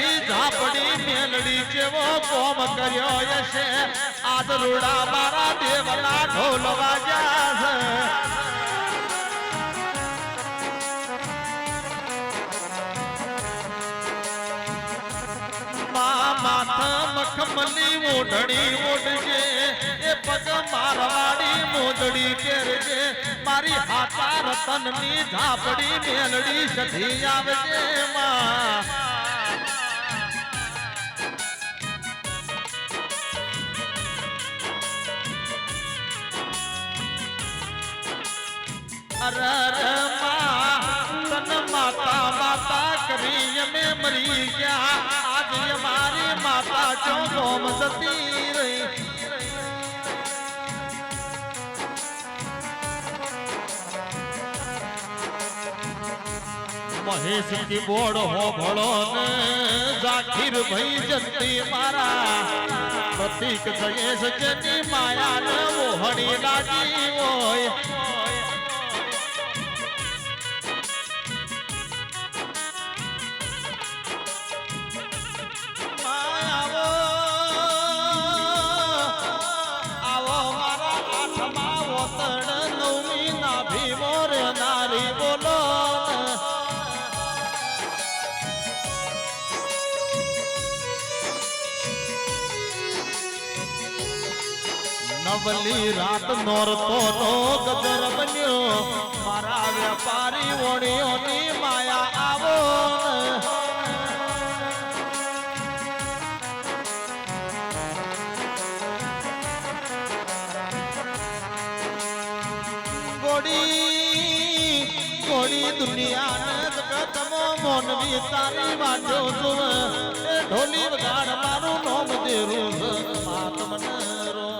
સધી ઝાપડી મેલડી જેવો કોમ કર્યો હશે આજ રૂડા મારા દેવના ઢોલ વાગ્યા છે માથા મખમલી ઓઢણી ઓઢજે એ પગ મારવાડી મોજડી પહેરજે મારી હાથા રતનની ઝાપડી મેલડી સધી આવજે માં અરે તન માતા માતા કરી અમે મરી ગયા આજે અમારી માતા ચો ગોમ જતી રહી મહેશ થી બોડ હો ભળો ને જાખીર ભાઈ જતી મારા પ્રતિક જયેશ જેની માયા ને મોહણી લાગી હોય નવલી રાત નોરતો નો ગદર બન્યો મારા વેપારી ઓણીઓની માયા આવો ગોડી દુનિયા ને જગતમો મોનવી તારી વાંચો છું એ ઢોલી વગાડ મારું નોમ દેરું માતમને રો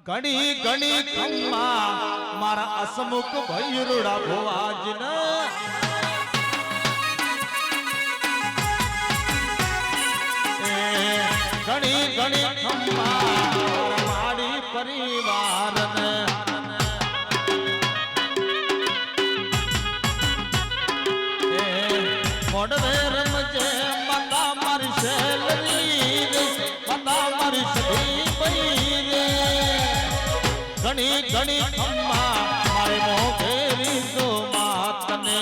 ઘણી ઘણી ખમ્મા મારા અસમુખ ભૈરુડા ભોવાજન ઘણી ઘણી ખમ્મા મારી પરિવારને મોડવે રમજે માતા મારી શેલરી માતા મારી સધી ઘણી ઘણી ખમ્મા મારે મોઘેરી તો માતને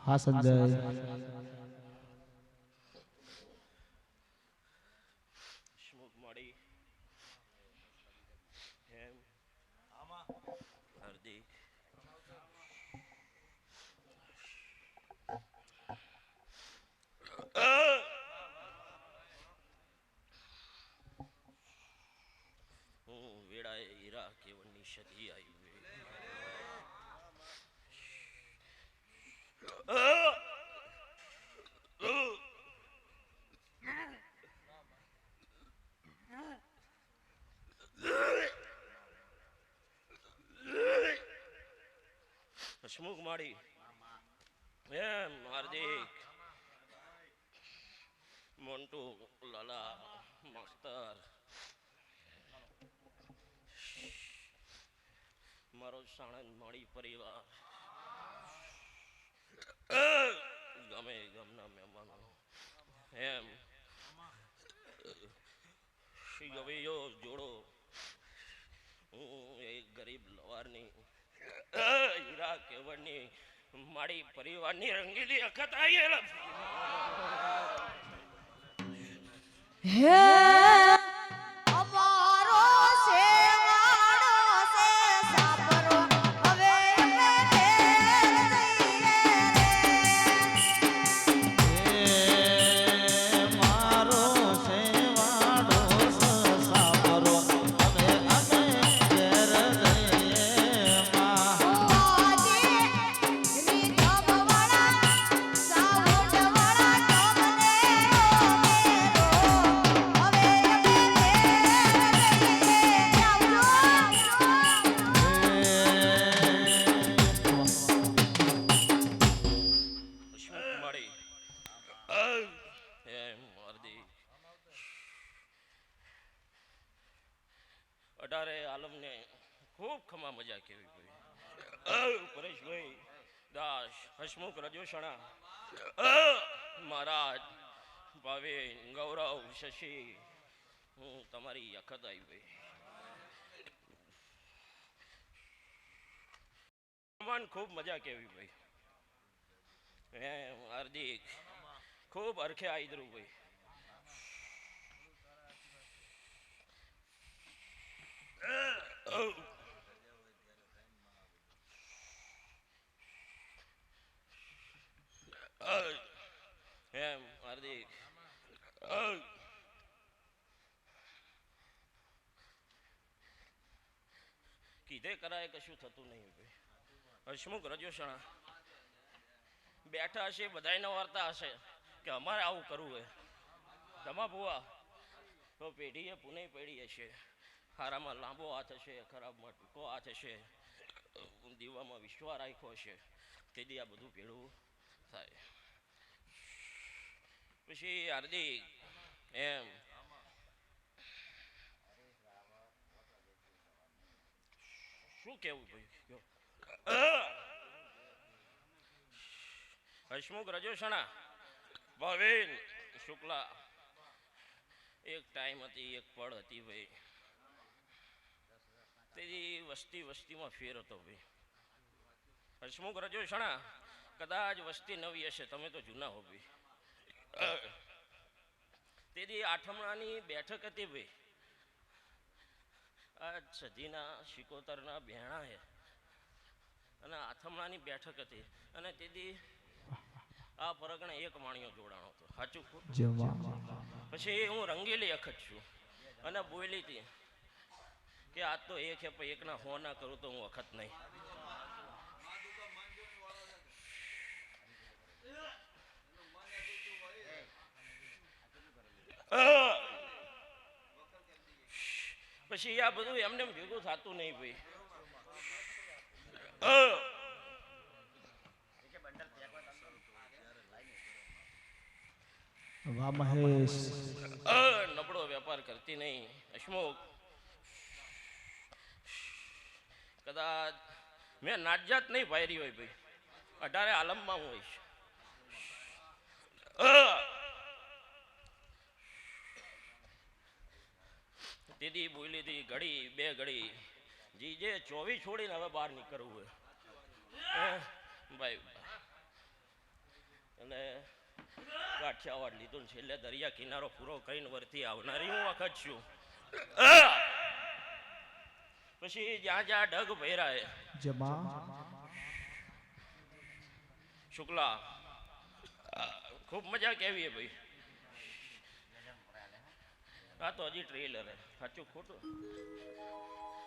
હા સંજય સ્મોક મળી એમ હાર્દિક હું વેળાએ હીરા કેવળની સદી આવી હસમુખ માડી એમ હાર્દિક મોન્ટુ લાલા માસ્તર મારો સાણંદ માળી પરિવાર ગમે ગમના મહેમાનો એમ શ્રી ગવૈયો જોડો હું એક ગરીબ લવારની હીરા કેવળની મારી પરિવારની રંગીલી અખત આવી હે અમારો સેવાડો સે સાપરો હવે અમે ઘેર જઈએ મારો સેવાડો સાપરો હવે અમે ઘેર જઈએ આજે રીતમવાળા સાવડવાળા ટોમને હવે અમે મળી એમ હાર્દિક 18 આલમને ખૂબ ખમા મજા કેવી ભાઈ પરેશભાઈ દાસ હસમુખ રજોશણા મહારાજ ભાવેન ગૌરવ શશી હું તમારી અખત આવી ભાઈ ખૂબ મજા કેવી ભાઈ એમ હાર્દિક ખૂબ અરખે આઈદરું ભાઈ એમ હાર્દિક કીધે કરાય કશું થતું નહીં ભાઈ હસમુખ રજોશણા બેઠા હશે બધાયના વાર્તા હશે કે અમારે આવું કરવું હોય તમા ભુવા તો પેઢીએ પુને પેઢી હશે હારામાં લાંબો હાથ હશે ખરાબમાં ટૂંકો હાથ હશે દીવામાં વિશ્વા રાખ્યો હશે તેથી આ બધું ભેળું થાય પછી હાર્દિક એમ શું કેવું ભાઈ હસમુખ રજોશણા ભાવેન શુક્લા એક ટાઈમ હતી એક પળ હતી ભાઈ તેથી વસ્તીમાં ફેર હતો ભાઈ હસમુખ રજોશણા કદાચ વસ્તી નવી હશે તમે તો જૂના હો ભાઈ તેથી આઠમણાની બેઠક હતી ભાઈ આ સદીના શિકોતરના બહેણા હે અને આથમણાની બેઠક હતી અને તેથી આ પરગણે એક માણિયો જોડાણો હતો સાચું પછી હું રંગીલી અખત છું અને બોલી હતી કે આજ તો એક હે પણ એકના હો ના કરું તો હું અખત નહીં પછી આ બધું એમને ભેગું થતું નહીં ભાઈ વાહ મહેશ નબળો વેપાર કરતી નહીં હસમુખ કદાચ મેં નાતજાત નહીં વાયરી હોય ભાઈ 18 આલમમાં હું હોઈશ દીદી બોલી હતી ઘડી બે ઘડી જીજે 24 છોડીને હવે બહાર નીકળવું હોય ભાઈ અને કાઠિયાવાડ લીધું ને છેલ્લે દરિયા કિનારો પૂરો કરીને વરથી આવનારી હું વખત છું. પછી જ્યાં જ્યાં ડગ ભેરાય શુક્લા ખૂબ મજા કેવી હે ભાઈ. આ તો હજી ટ્રેલર હે, સાચું ખોટું.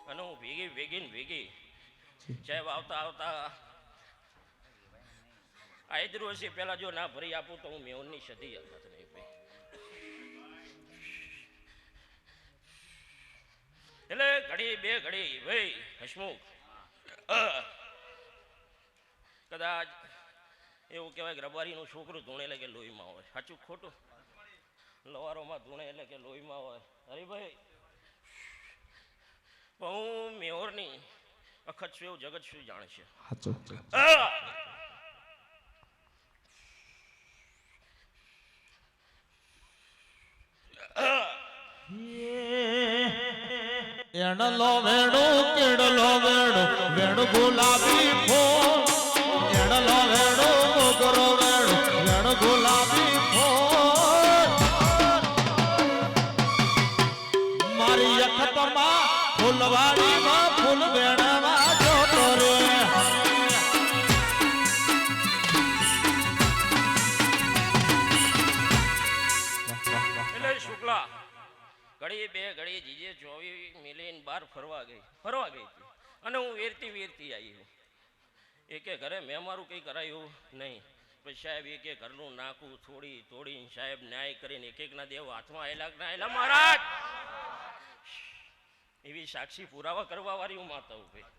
અને હું ભેગી સાહેબ આવતા આવતા આયદરું હશે પેલા જો ના ભરી આપું તો હું મેવનની સદી હાલત નહીં ભાઈ. એટલે ઘડી બે ઘડી ભાઈ હસમુખ કદાચ એવું કહેવાય કે રબારીનું છોકરું ધૂણે એટલે કે લોહીમાં હોય. સાચું ખોટું? લવારોમાં ધૂણે એટલે કે લોહીમાં હોય. હરીભાઈ પણ હું મેહોરની અખત છું એવું જગત શું જાણશે. એણલો વેણું કેડલો વેણું વેણું ગુલાબી ફૂલ. એણલો વેણું મોગરો વેણું વેણું ગુલાબી ફૂલ. મારી અખતમાં ફૂલવાડીમાં ફૂલ વેણવા જોતો રે. એટલે શુક્લા ઘડી બે ઘડી જીજે 24 મિલિયન બાર ફરવા ગઈ હતી અને હું વેરતી આવી. એકે ઘરે મેં મારું કંઈ કરાયું નહીં. પછી સાહેબ એકે ઘરનું નાકું તોડીને સાહેબ ન્યાય કરીને એક ના દેવ હાથમાં આયેલા મહારાજ એવી સાક્ષી પુરાવા કરવા વાળી હું માતા હું ભાઈ.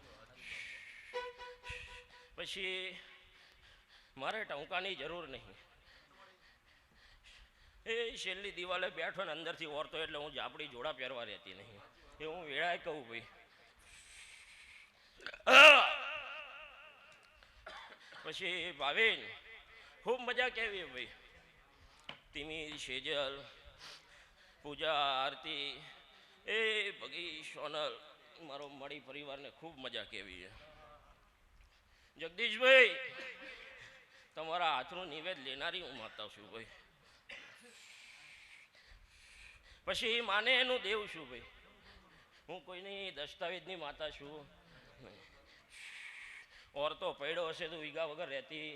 પછી મારે ટંકાની જરૂર નહીં. એ છેલ્લી દિવાલે બેઠો ને અંદરથી ઓરતો એટલે હું જાપડી જોડા પહેરવા રહેતી નહીં. એ હું વેળાએ કહું ભાઈ. પછી ભાવિન ખૂબ મજા કેવી ભાઈ. તિમિર સેજલ પૂજા આરતી એ ભગી સોનલ મારો મળી પરિવારને ખૂબ મજા કેવી છે. જગદીશભાઈ તમારા હાથનું નિવેદ લેનારી હું માતા છું ભાઈ. પછી માને એનું દેવ છું ભાઈ. હું કોઈની દસ્તાવેજની માતા છું. ઓરતો પડ્યો હશે તો વીઘા વગર રહેતી.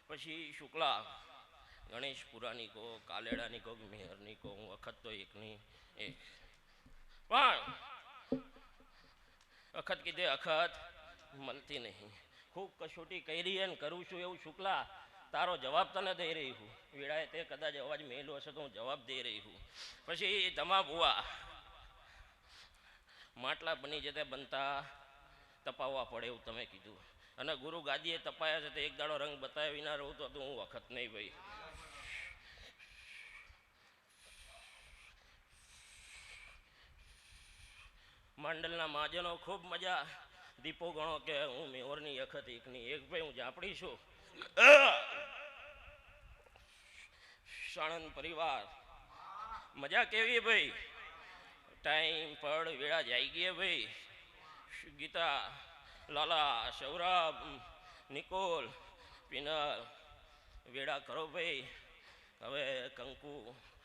પછી શુક્લા ગણેશપુરાની કહો કાલેડાની કહો મેહરની કહો હું અખત તો એકની એક. પણ અખત કીધે અખત મળતી નહીં. ખૂબ કસોટી કરી ને કરું છું એવું શુક્લા તારો જવાબ તને દઈ રહી હું. વેળાએ તે કદાચ અવાજ મેલો હશે તો હું જવાબ દઈ રહી હું. પછી તમા બુઆ માટલા બની જતા બનતા તપાવવા પડે એવું તમે કીધું. અને ગુરુ ગાદીએ તપાયા છે તો એક દાડો રંગ બતાવ્યા વિના રહું તો હું વખત નહીં ભાઈ. માંડલના મહાજનો ખૂબ મજા દીપો ગણો કે હું મેહોરની અખત એકની એક ભાઈ હું જાપડી છું. સાણંદ પરિવાર મજા કેવી ભાઈ. ટાઈમ પડ વેળા જાય ગયે ભાઈ. ગીતા લાલા સૌરભ નિકોલ પિનલ વેળા કરો ભાઈ. હવે કંકુ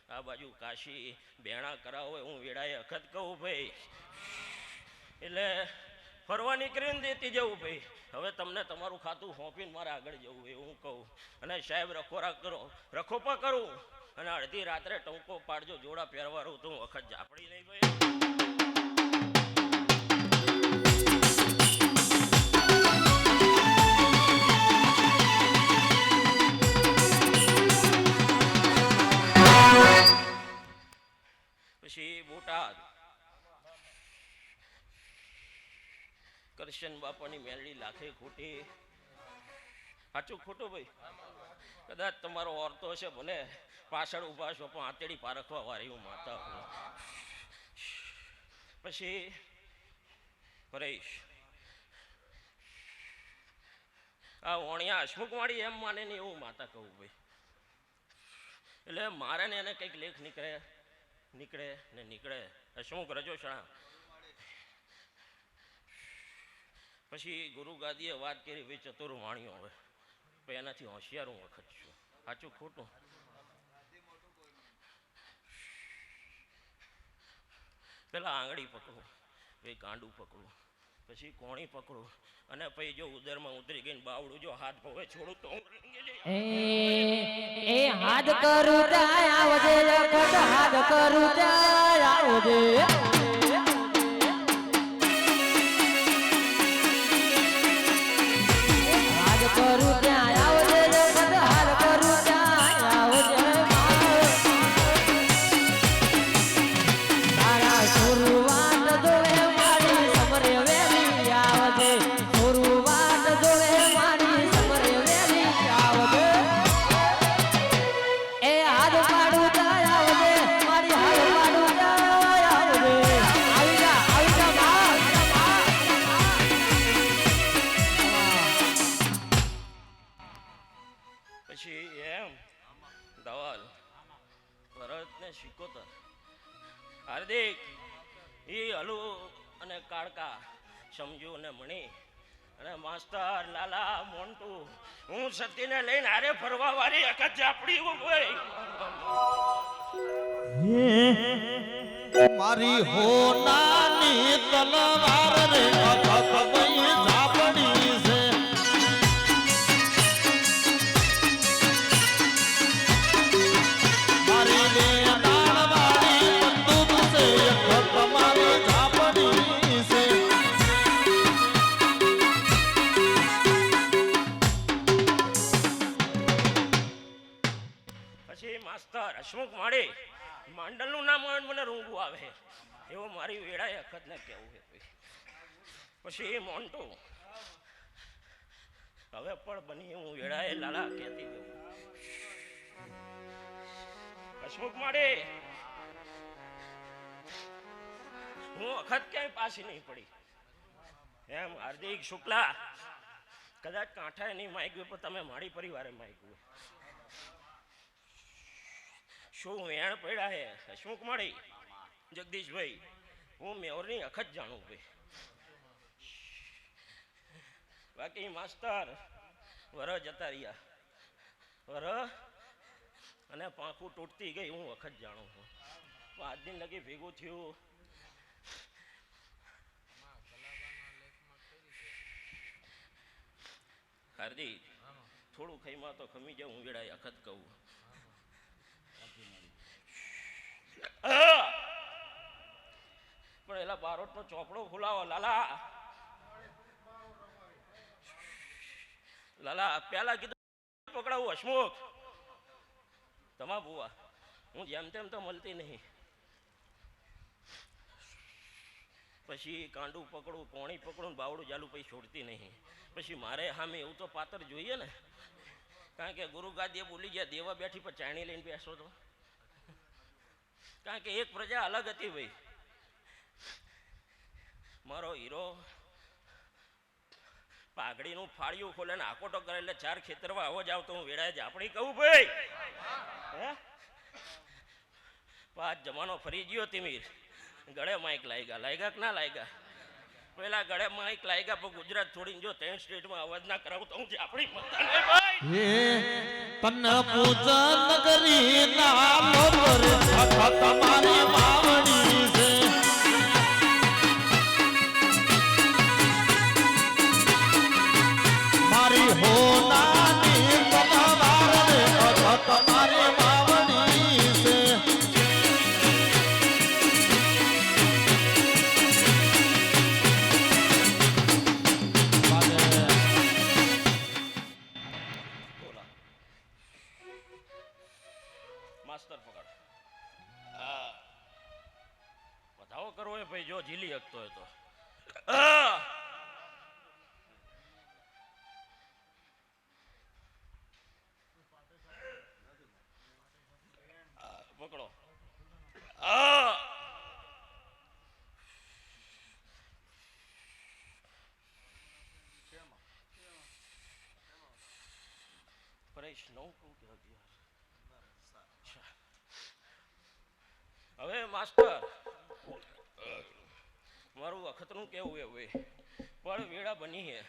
આ બાજુ કાશી બેણા કરાવો હું વેળાએ અખત કહું ભાઈ. એટલે ફરવા નીકળીને દેતી જવું ભાઈ. હવે તમને તમારું ખાતું સોંપીને મારે આગળ જવું એવું હું કહું. અને સાહેબ રખોપા કરું અને અડધી રાત્રે ટંકો પાડજો જોડા પહેરવા રહું તો હું વખત જાપડી નહીં ભાઈ. પછી બોટાદ કરશન બાપાની મેલડી લાખે ખોટી. સાચું ખોટું ભાઈ? કદાચ તમારો ઓરતો હશે ભલે પાછળ ઉભા છો પણ આતેડી પારખવા વાળી હું માતા હું. પછી પરેશ આ ઓણિયા હસમુખવાળી એમ માને ને એવું માતા કહું ભાઈ. એટલે મારે ને એને કંઈક લેખ નીકળે ને નીકળે હસમુખ રજો શાહ પછી ગુરુ ગાદીએ વાત કરી ભાઈ ચતુર વાણિયો હવે પણ એનાથી હોશિયાર હું વખત છું સાચું ખોટું પેલા આંગળી પકડું પછી કાંડું પકડું પછી કોણી પકડું અને પછી જો ઉદરમાં ઉતરી ગઈને બાવડું જો હાથ ભવે છોડું તો હું એ હાથ કરું ત્યાં આવજે લખત હાથ કરું ત્યાં આવજે હાથ કરું ત્યાં આવજે લખત હાથ કરું ત્યાં આવજે તારા શરૂઆત જોવે મારી સમરે વેલી આવજે શરૂઆત જોવે મારી સમરે વેલી આવજે એ હાથ પાડું ત્યાં આવજે મારી હાથ પાડું ત્યાં આવજે આવી જા પછી એમ ધવલ ભરત ને શિકોતર હાર્દિક એ હલુ અને કાળકા સમજુ અને મણી અને માસ્તર લાલા મોન્ટુ હું સતીને લઈને હારે ફરવા વાળી અકત જાપડી હોય મારી હોનાની તલવાર રે અખત ભઈ ઝાપડી છે મારી લેડાળવાળી બંદૂક છે અખત મારી ઝાપડી છે પછી માસ્તર હસમુખ માળી માંડલનું નામ હોય ને મને રૂંગું આવે એવું મારી વેળાએ અખત ને કેવું છે પછી મોન્ટુ હવે પણ બની હું વેળાએ લાલા કહેતી ગયું હસમુખ માળી હું અખત ક્યાંય પાછી નહીં પડી એમ હાર્દિક શુક્લા કદાચ કાંઠાએ નહીં માગ્યું પણ તમે મારી પરિવારે માગ્યું શું વેણ પડ્યા હે હસમુખ માળી જગદીશભાઈ હું મેવરની અખત જાણું ભાઈ બાકી માસ્તર વર જતા રહ્યા વર અને પાંખું તૂટતી ગઈ હું વખત જાણું છું પણ આજ દિન લગી ભેગું થયું હાર્દિક થોડું ખાઈમાં તો ખમી જાઉં હું વેળાએ અખત કહું પણ એલા બારોટનો ચોપડો ખોલાવો લાલા લાલા પેલા કીધું પકડાવું હસમુખ તમા બુવા હું જેમ તેમ તો મળતી નહીં પછી કાંડું પકડું કોણી પકડું બાવડું ચાલુ પછી છોડતી નહીં પછી મારે સામે એવું તો પાત્ર જોઈએ ને કારણ કે ગુરુ ગાદીએ બોલી ગયા દેવા બેઠી પર ચાણી લઈને બેસો તો કારણ કે એક પ્રજા અલગ હતી ભાઈ મારો હીરો પાઘડીનું ફાળિયું ખોલે ને આકોટો કરે એટલે 4 ખેતરમાં આવો જ આવતો હું વેળાએ જાપડી કહું ભાઈ હે પાંચ જમાનો ફરી ગયો તિમીર ગળે માઇક લાગ્યા કે ના લાગ્યા પેલા ગળે માઇક લાગ્યા પણ ગુજરાત છોડીને જો 3 સ્ટેટમાં અવાજ ના કરાવું તો હું જાપડી મતા નહીં ભાઈ તન પૂજન કરી ના લોર અખત મારી માવડી છે મારી હોનાની તલવાર રે અખત મારી માવડી છે માસ્તર પકડ બતાવો કરવો એ ભાઈ જો ઝીલી શકતો હોય તો પકડો પરેશ નવ કહું કે 11 હવે માસ્ટર મારું અખતનું કેવું એવું પણ વેળા બની હે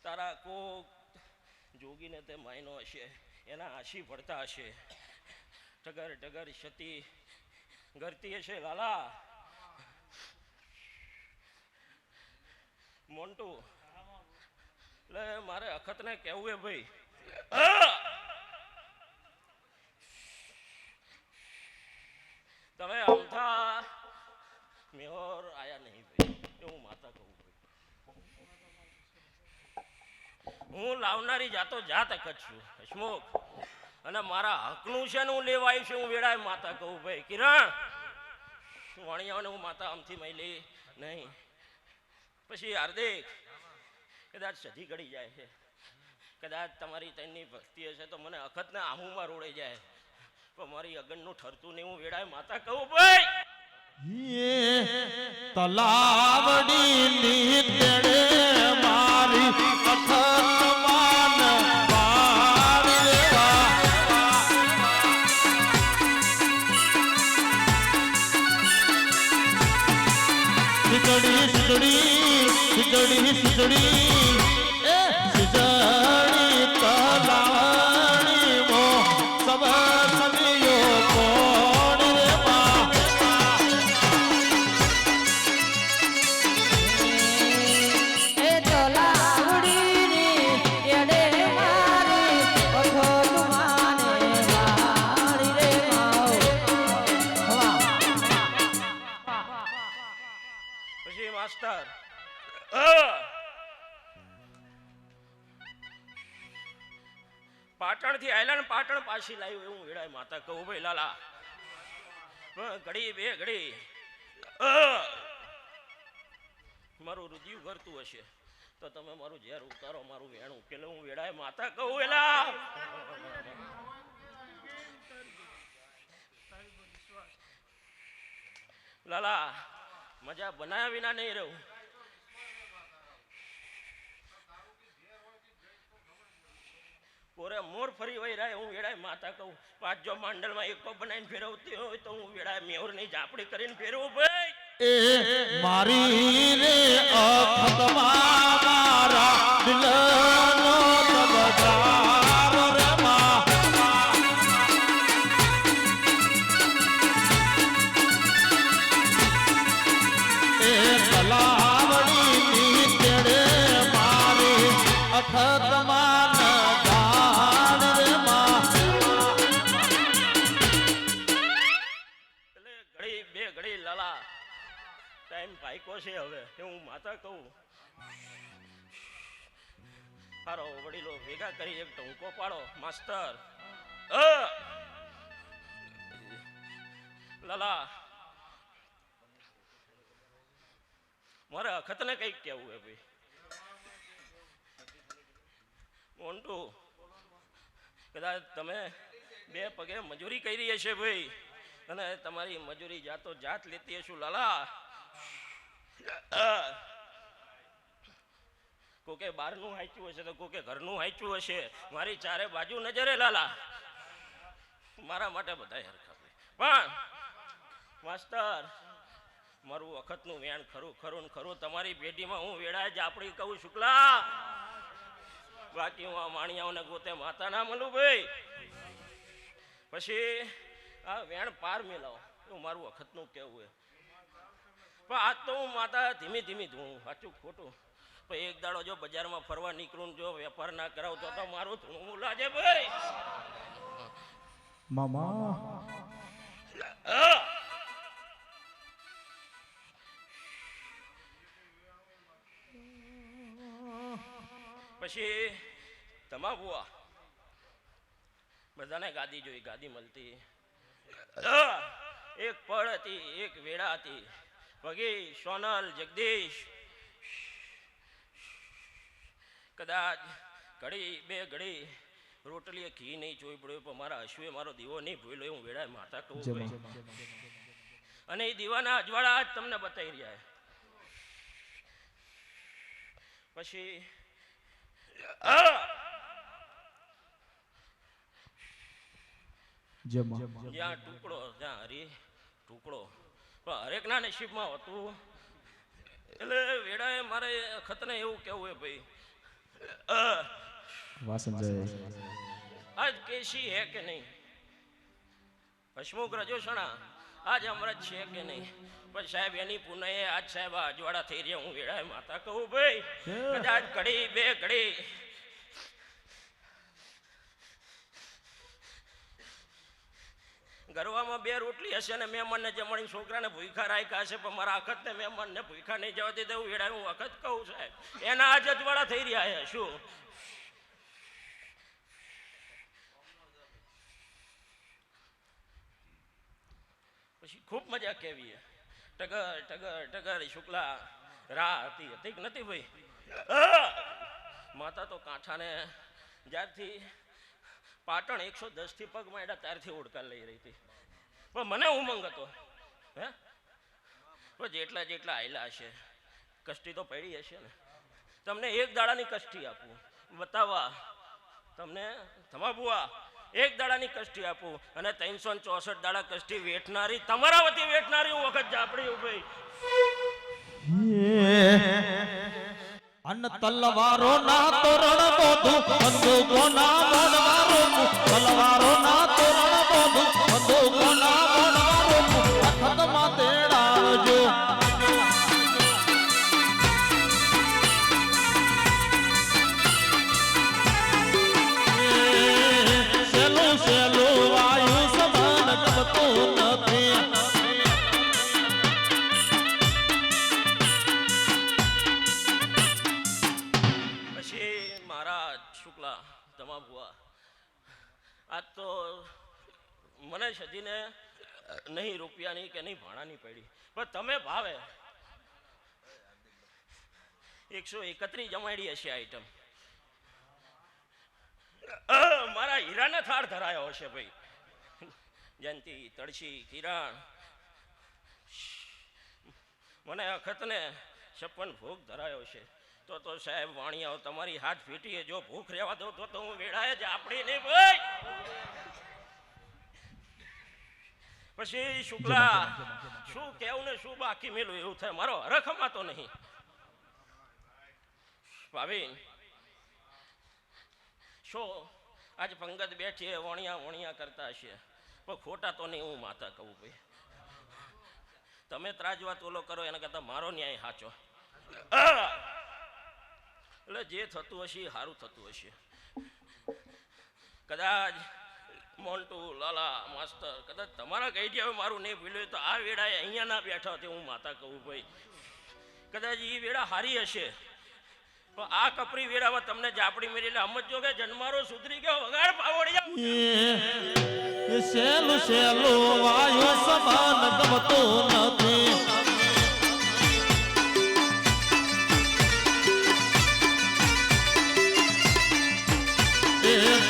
તારા કોક જોગીને તે માયનો હશે એના આશી પડતા હશે ટગર ટગર ક્ષતિ ગરતી હશે લાલા મોન્ટુ એટલે મારે અખતને કહેવું હે ભાઈ તમે અમથા મેહોર આયા નહીં ભાઈ એ હું માતા કહું હું લાવનારી જાતો જાત અખત છું હસમુખ અને મારા હકનું છે ને હું લેવા આવ્યું છું હું વેળાએ માતા કહું ભાઈ કિરણ વાણિયાઓને હું માતા આમથી મળી નહીં પછી હાર્દિક કદાચ સધી ગળી જાય છે કદાચ તમારી તેની ભક્તિ હશે તો મને અખતને આહુમાં રોડાઈ જાય પણ મારી અગનનું ઠરતું નહીં હું વેળાએ માતા કહું ભાઈ તલાવડી ની તેડે મારી અખતમાન પાડી દેવા ખીચડી ખીચડી ખીચડી એ ખીચડી તલાવડી મો સબ સવિયો કોણ રે મા એ તલાવડીની એડે મારી અખત માને વાળી રે માઓ પછી માસ્ટર પાટણ થી આયલા પાટણ પાછી લાવ્યું એવું વેળાએ માતા કહું ભાઈ લાલા ઘડી બે ઘડી મારું રુધિયું ભરતું હશે તો તમે મારું ઝેર ઉતારો મારું વેણ ઉકેલો હું વેળાએ માતા કહું એલા લાલા મજા બનાવ્યા વિના નહીં રહું કોરે મોર ફરી વહી રહ્યા હું વેળાએ માતા કહું પાંચ જો માંડલમાં એકો બનાવીને ફેરવતી હોય તો હું વેળાએ મેહોરની ઝાપડી કરીને ફેરવું ભાઈ એ મારી રે અખતમાં મારા દિલનો તબદાર રે મા એ તલાવડી ની તેડે મારી અખતમાં દાન રે મા એટલે ઘડી બે ઘડી લાલા ટાઈમ ભાઈકો છે હવે કે હું માતા કહું હારો વડીલો ભેગા કરી એક ટૂંકો પાડો માસ્ટર લાલા મારે અખતને કઈક કેવું હે ભાઈ મોન્ટુ કદાચ તમે બે પગે મજૂરી કરી હશે ભાઈ અને તમારી મજૂરી જાતો જાત લેતી હશું લાલા કોકે બહારનું હાંચ્યું હશે તો કોકે ઘરનું હાંચ્યું હશે મારી ચારે બાજુ નજરે લાલા મારા માટે બધા હરખા પણ માસ્ટર મારું વખતનું વેણ ખરું ખરું ને ખરું તમારી પેઢીમાં હું વેળાએ જ આપણી કહું શુક્લા બાકી હું આ માણિયાઓને ગોતે માતા ના મળું ભાઈ પછી આ વેણ પાર મેલાવો એવું મારું વખતનું કેવું હે પણ આજ તો હું માતા ધીમી ધીમી ધૂણું સાચું ખોટું પણ એક દાડો જો બજારમાં ફરવા નીકળું જો વેપાર ના કરાવતો તો મારું ધૂણું લાગે ભાઈ મામા પછી તમા બુઆ બધાને ગાદી જોઈ ગાદી મળતી એક પળ હતી એક વેળા હતી ભગી સોનલ જગદીશ કદાચ ઘડી બે ઘડી રોટલીએ ઘી નહીં જોઈ પડ્યું પણ મારા અશ્વે મારો દીવો નહીં ભૂલ્યો હું વેળાએ માતા કહું અને એ દીવાના અજવાળા જ તમને બતાવી રહ્યા પછી જ્યાં ટુકડો ત્યાં હરી ટુકડો પણ હરેકના નસીબમાં હતું એટલે વેડાએ મારે ખતને એવું કેવું હે ભાઈ વાસંજય આજ કેસી હે કે નહીં હસમુખ રજોસણા આજ અમૃત છે કે નહીં પણ સાહેબ એની પુનઃ આજ સાહેબ અજવાળા થઈ રહ્યા હું વેડાએ માતા કહું ભાઈ કદાચ ઘડી બે ઘડી ગરવામાં 2 રોટલી હશે ને મહેમાનને જમણી છોકરાને ભૂખા રાખ્યા હશે પણ મારા અખતને મહેમાનને ભૂખા નહીં જવા દેતા હું વેડા હું અખત કહું સાહેબ એના આજ અજવાળા થઈ રહ્યા છે શું પછી ખૂબ મજા કેવી ટગર ટગર ટગર શુક્લા રા હતી કે નથી ભાઈ માતા તો કાંઠાને જ્યારથી પાટણ 110 થી પગ માંડ્યા ત્યારથી ઓળખાણ લઈ રહી હતી પણ મને ઉમંગ હતો હે પણ જેટલા જેટલા આયલા હશે કષ્ટી તો પડી હશે ને તમને એક દાડાની કષ્ટી આપું બતાવવા તમને તમાબુઆ એક દાડાની કષ્ટી આપું અને 364 દાડા કષ્ટી વેઠનારી તમારા વતી વેઠનારી હું વખત જાપડી ઉભી અન તલવારો ના તોરણ બોધું બંદૂકો ના બોડવારો તલવારો ના તોરણ બોધું બંદૂકો ના બોડવારો અખતમાં તેડાવજો સેલું સેલું વાયુ સમાન ગમતું નથી શુક્લા તમાબુઆ આજ તો મને સજીને નહીં રૂપિયાની કે નહીં ભાણાની પડી પણ તમે ભાવે 131 જમાડી હશે આઈટમ મારા હીરાને થાળ ધરાયો હશે ભાઈ જયંતિ તળસી કિરણ મને અખતને 56 ભોગ ધરાયો છે તો સાહેબ વાણિયાઓ તમારી હાથ ફીટીએ જો ભૂખ રહેવા દો તો હું વેડાય જ આપણી નહીં ભાઈ પછી શુક્લા શું કેવું ને શું બાકી મેલું એવું થાય મારો હરખ અમાતો નહીં ભાવિન શું આજ પંગત બેઠી વણિયા વણિયા કરતા હશે પણ ખોટા તો નહીં હું માતા કહું ભાઈ તમે ત્રાજવા તોલો કરો એના કરતાં મારો ન્યાય સાચો એટલે જે થતું હશે એ સારું થતું હશે કદાચ મોન્ટુ લાલા માસ્તર કદાચ તમારા કઈ હવે મારું નહીં ભૂલ્યું તો આ વેળાએ અહીંયા ના બેઠા હતી હું માતા કહું ભાઈ કદાચ એ વેળા હારી હશે પણ આ કપરી વેળામાં તમને જાપડી મેરી એટલે સમજો કે જન્મારો સુધરી ગયો વગાડ પાવડિયા સેલું સેલું વાયુ સમાન ગમતું નથી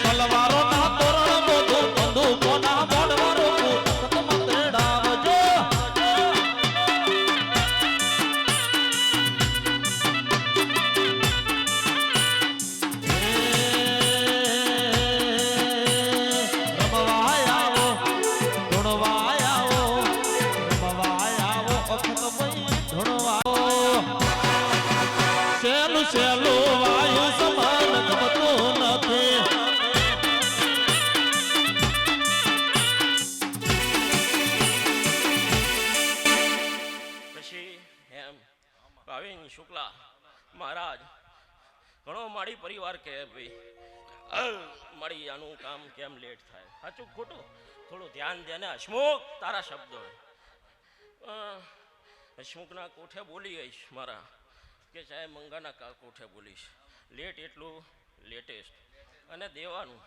તલવારો ના તોરણ બોધું બંદૂકો ના બોડવારો અખતમાં તેડાવજો રમવાયાવો ધૂણવાયાવો રમવાયાવો અખત ભાઈ ધૂણવાયો સેલું સેલું વાયુ સમાન ગમતું નથી ભાવિન શુક્લા મહારાજ ઘણો મારી પરિવાર કે ભાઈ મારી આનું કામ કેમ લેટ થાય સાચું ખોટું થોડું ધ્યાન દે ને હસમુખ તારા શબ્દો હસમુખના કોઠે બોલી ગઈશ મારા કે સાહેબ મંગાના કોઠે બોલીશ લેટ એટલું લેટેસ્ટ અને દેવાનું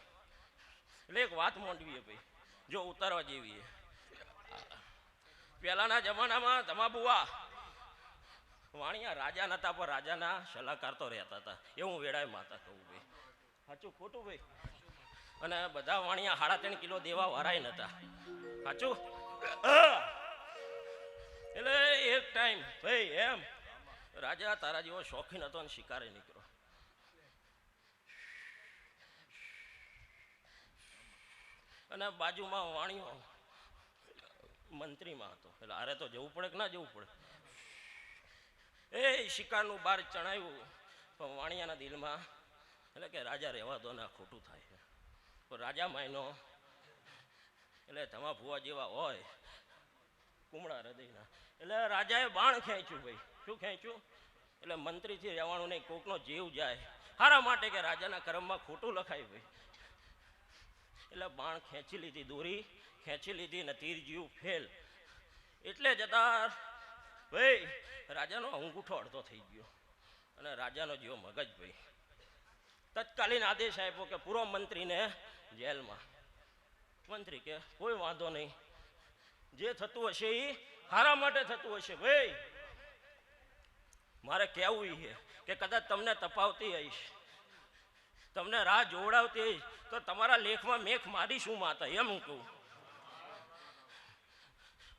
એટલે એક વાત માંડવી ભાઈ જો ઉતારવા જેવી પહેલાના જમાનામાં તમાબુઆ વાણિયા રાજા નતા પણ રાજાના સલાહકાર તો રહેતા હતા એવું વેળાએ માતા કહું ભાઈ સાચું ખોટું ભાઈ અને બધા વાણિયા 3.5 કિલો દેવા વારાય નતા સાચું એટલે એક ટાઈમ ભાઈ એમ રાજા તારા જેવો શોખીન હતો ને શિકારે નીકળ્યો અને બાજુમાં વાણિયો મંત્રીમાં હતો એટલે આરે તો જવું પડે કે ના જવું પડે એ શિકારનું બાર ચણાવ્યું પણ વાણિયાના દિલમાં એટલે કે રાજા રહેવા દો ને આ ખોટું થાય છે. તો રાજા માયનો એટલે તમા ભુવા જેવા હોય કુમળા હૃદયના એટલે રાજાએ બાણ ખેંચ્યું ભાઈ. શું ખેંચ્યું? એટલે મંત્રીથી રહેવાનું નહીં, કોકનો જીવ જાય હારા માટે કે રાજાના કર્મમાં ખોટું લખાય ભાઈ. એટલે બાણ ખેંચી લીધી, દોરી ખેંચી લીધી ને તીર જીવ ફેલ. એટલે જતા ભાઈ રાજાનો અંગૂઠો અડધો થઈ ગયો અને રાજાનો જેવો મગજ ભાઈ. તત્કાલીન આદેશ આપ્યો કે પૂરો મંત્રીને જેલમાં. મંત્રી કે કોઈ વાંધો નહીં, જે થતું હશે એ હારા માટે થતું હશે ભાઈ. મારે કહેવું છે કે કદાચ તમને તપાવતી હઈશ, તમને રાહ જોવડાવતી હઈશ તો તમારા લેખમાં મેખ મારી શું માતા એમ હું કહું.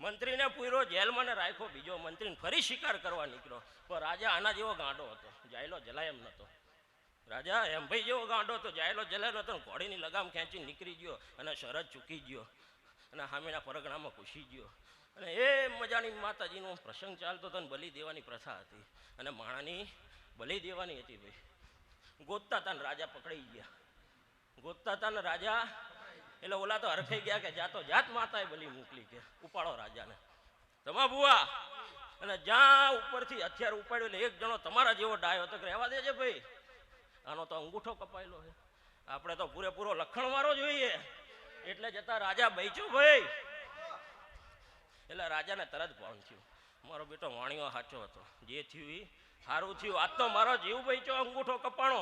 મંત્રીને પૂરો જેલમાં ને રાખ્યો. બીજો મંત્રીને ફરી શિકાર કરવા નીકળ્યો પણ રાજા આના જેવો ગાંડો હતો, જાયલો જલાય એમ નતો. રાજા એમ ભાઈ જેવો ગાંડો હતો, જાયલો જલાય નતો. ઘોડીની લગામ ખેંચી નીકળી ગયો અને શરત ચૂકી ગયો અને સામેના પરગણામાં ઘૂસી ગયો. અને એ મજાની માતાજીનો પ્રસંગ ચાલતો હતો ને બલિ દેવાની પ્રથા હતી અને માણાની બલિ દેવાની હતી ભાઈ. ગોતતા હતા ને રાજા પકડાઈ ગયા. ગોતતા હતા ને રાજા એટલે ઓલા તો હરખાઈ ગયા કે જાતો જાત માતાએ બલિ મોકલી કે ઉપાડો રાજાને. તમા બુઆ અને જ્યાં ઉપરથી હથિયાર ઉપાડ્યું એટલે એક જણો તમારા જેવો ડાયો હતો કે રહેવા દેજે ભાઈ, આનો તો અંગૂઠો કપાયેલો છે, આપણે તો પૂરેપૂરો લખણ મારો જોઈએ. એટલે જતા રાજા બચ્યો ભાઈ. એટલે રાજાને તરત ભાન થયું મારો બેટો વાણિયો સાચો હતો, જે થયું એ સારું થયું. આજ તો મારો જીવ બચ્યો, અંગૂઠો કપાણો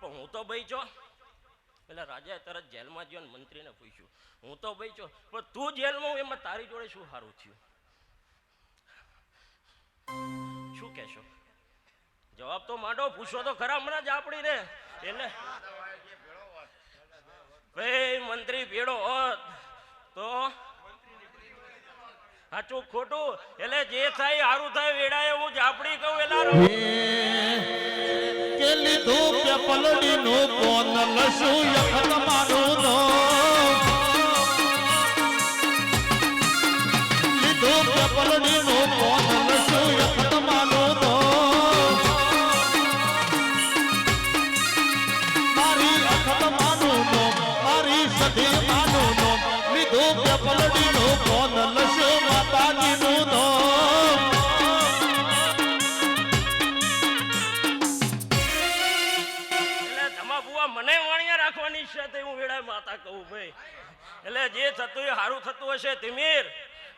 પણ હું તો બચ્યો. એટલે રાજાએ તરત જેલમાં ગયો ને મંત્રીને પૂછ્યું હું તો બચ્યો પણ તું જેલમાં એમાં તારી જોડે શું સારું થયું? શું કહેશો? જવાબ તો માંડો, પૂછો તો ખરા હમણાં જ આપડીને. એટલે ભાઈ મંત્રી ભેડો હોત તો સાચું ખોટું એટલે જે થાય સારું થાય. વેડાએ હું જાપડી કહું એલા કે લીધું કે પલડીનું કોન લસું યખત મારું દો. લીધું કે પલડીનું કોન લસું યખત મારું દો. મારી અખત માનું નો, મારી સધી માનું નો. લીધું કે પલડીનું કોન લસું માતાજીનું દો. મને વાણિયા રાખવાની છે તે હું વેળાએ માતા કહું ભાઈ. એટલે જે થતું એ સારું થતું હશે. તિમીર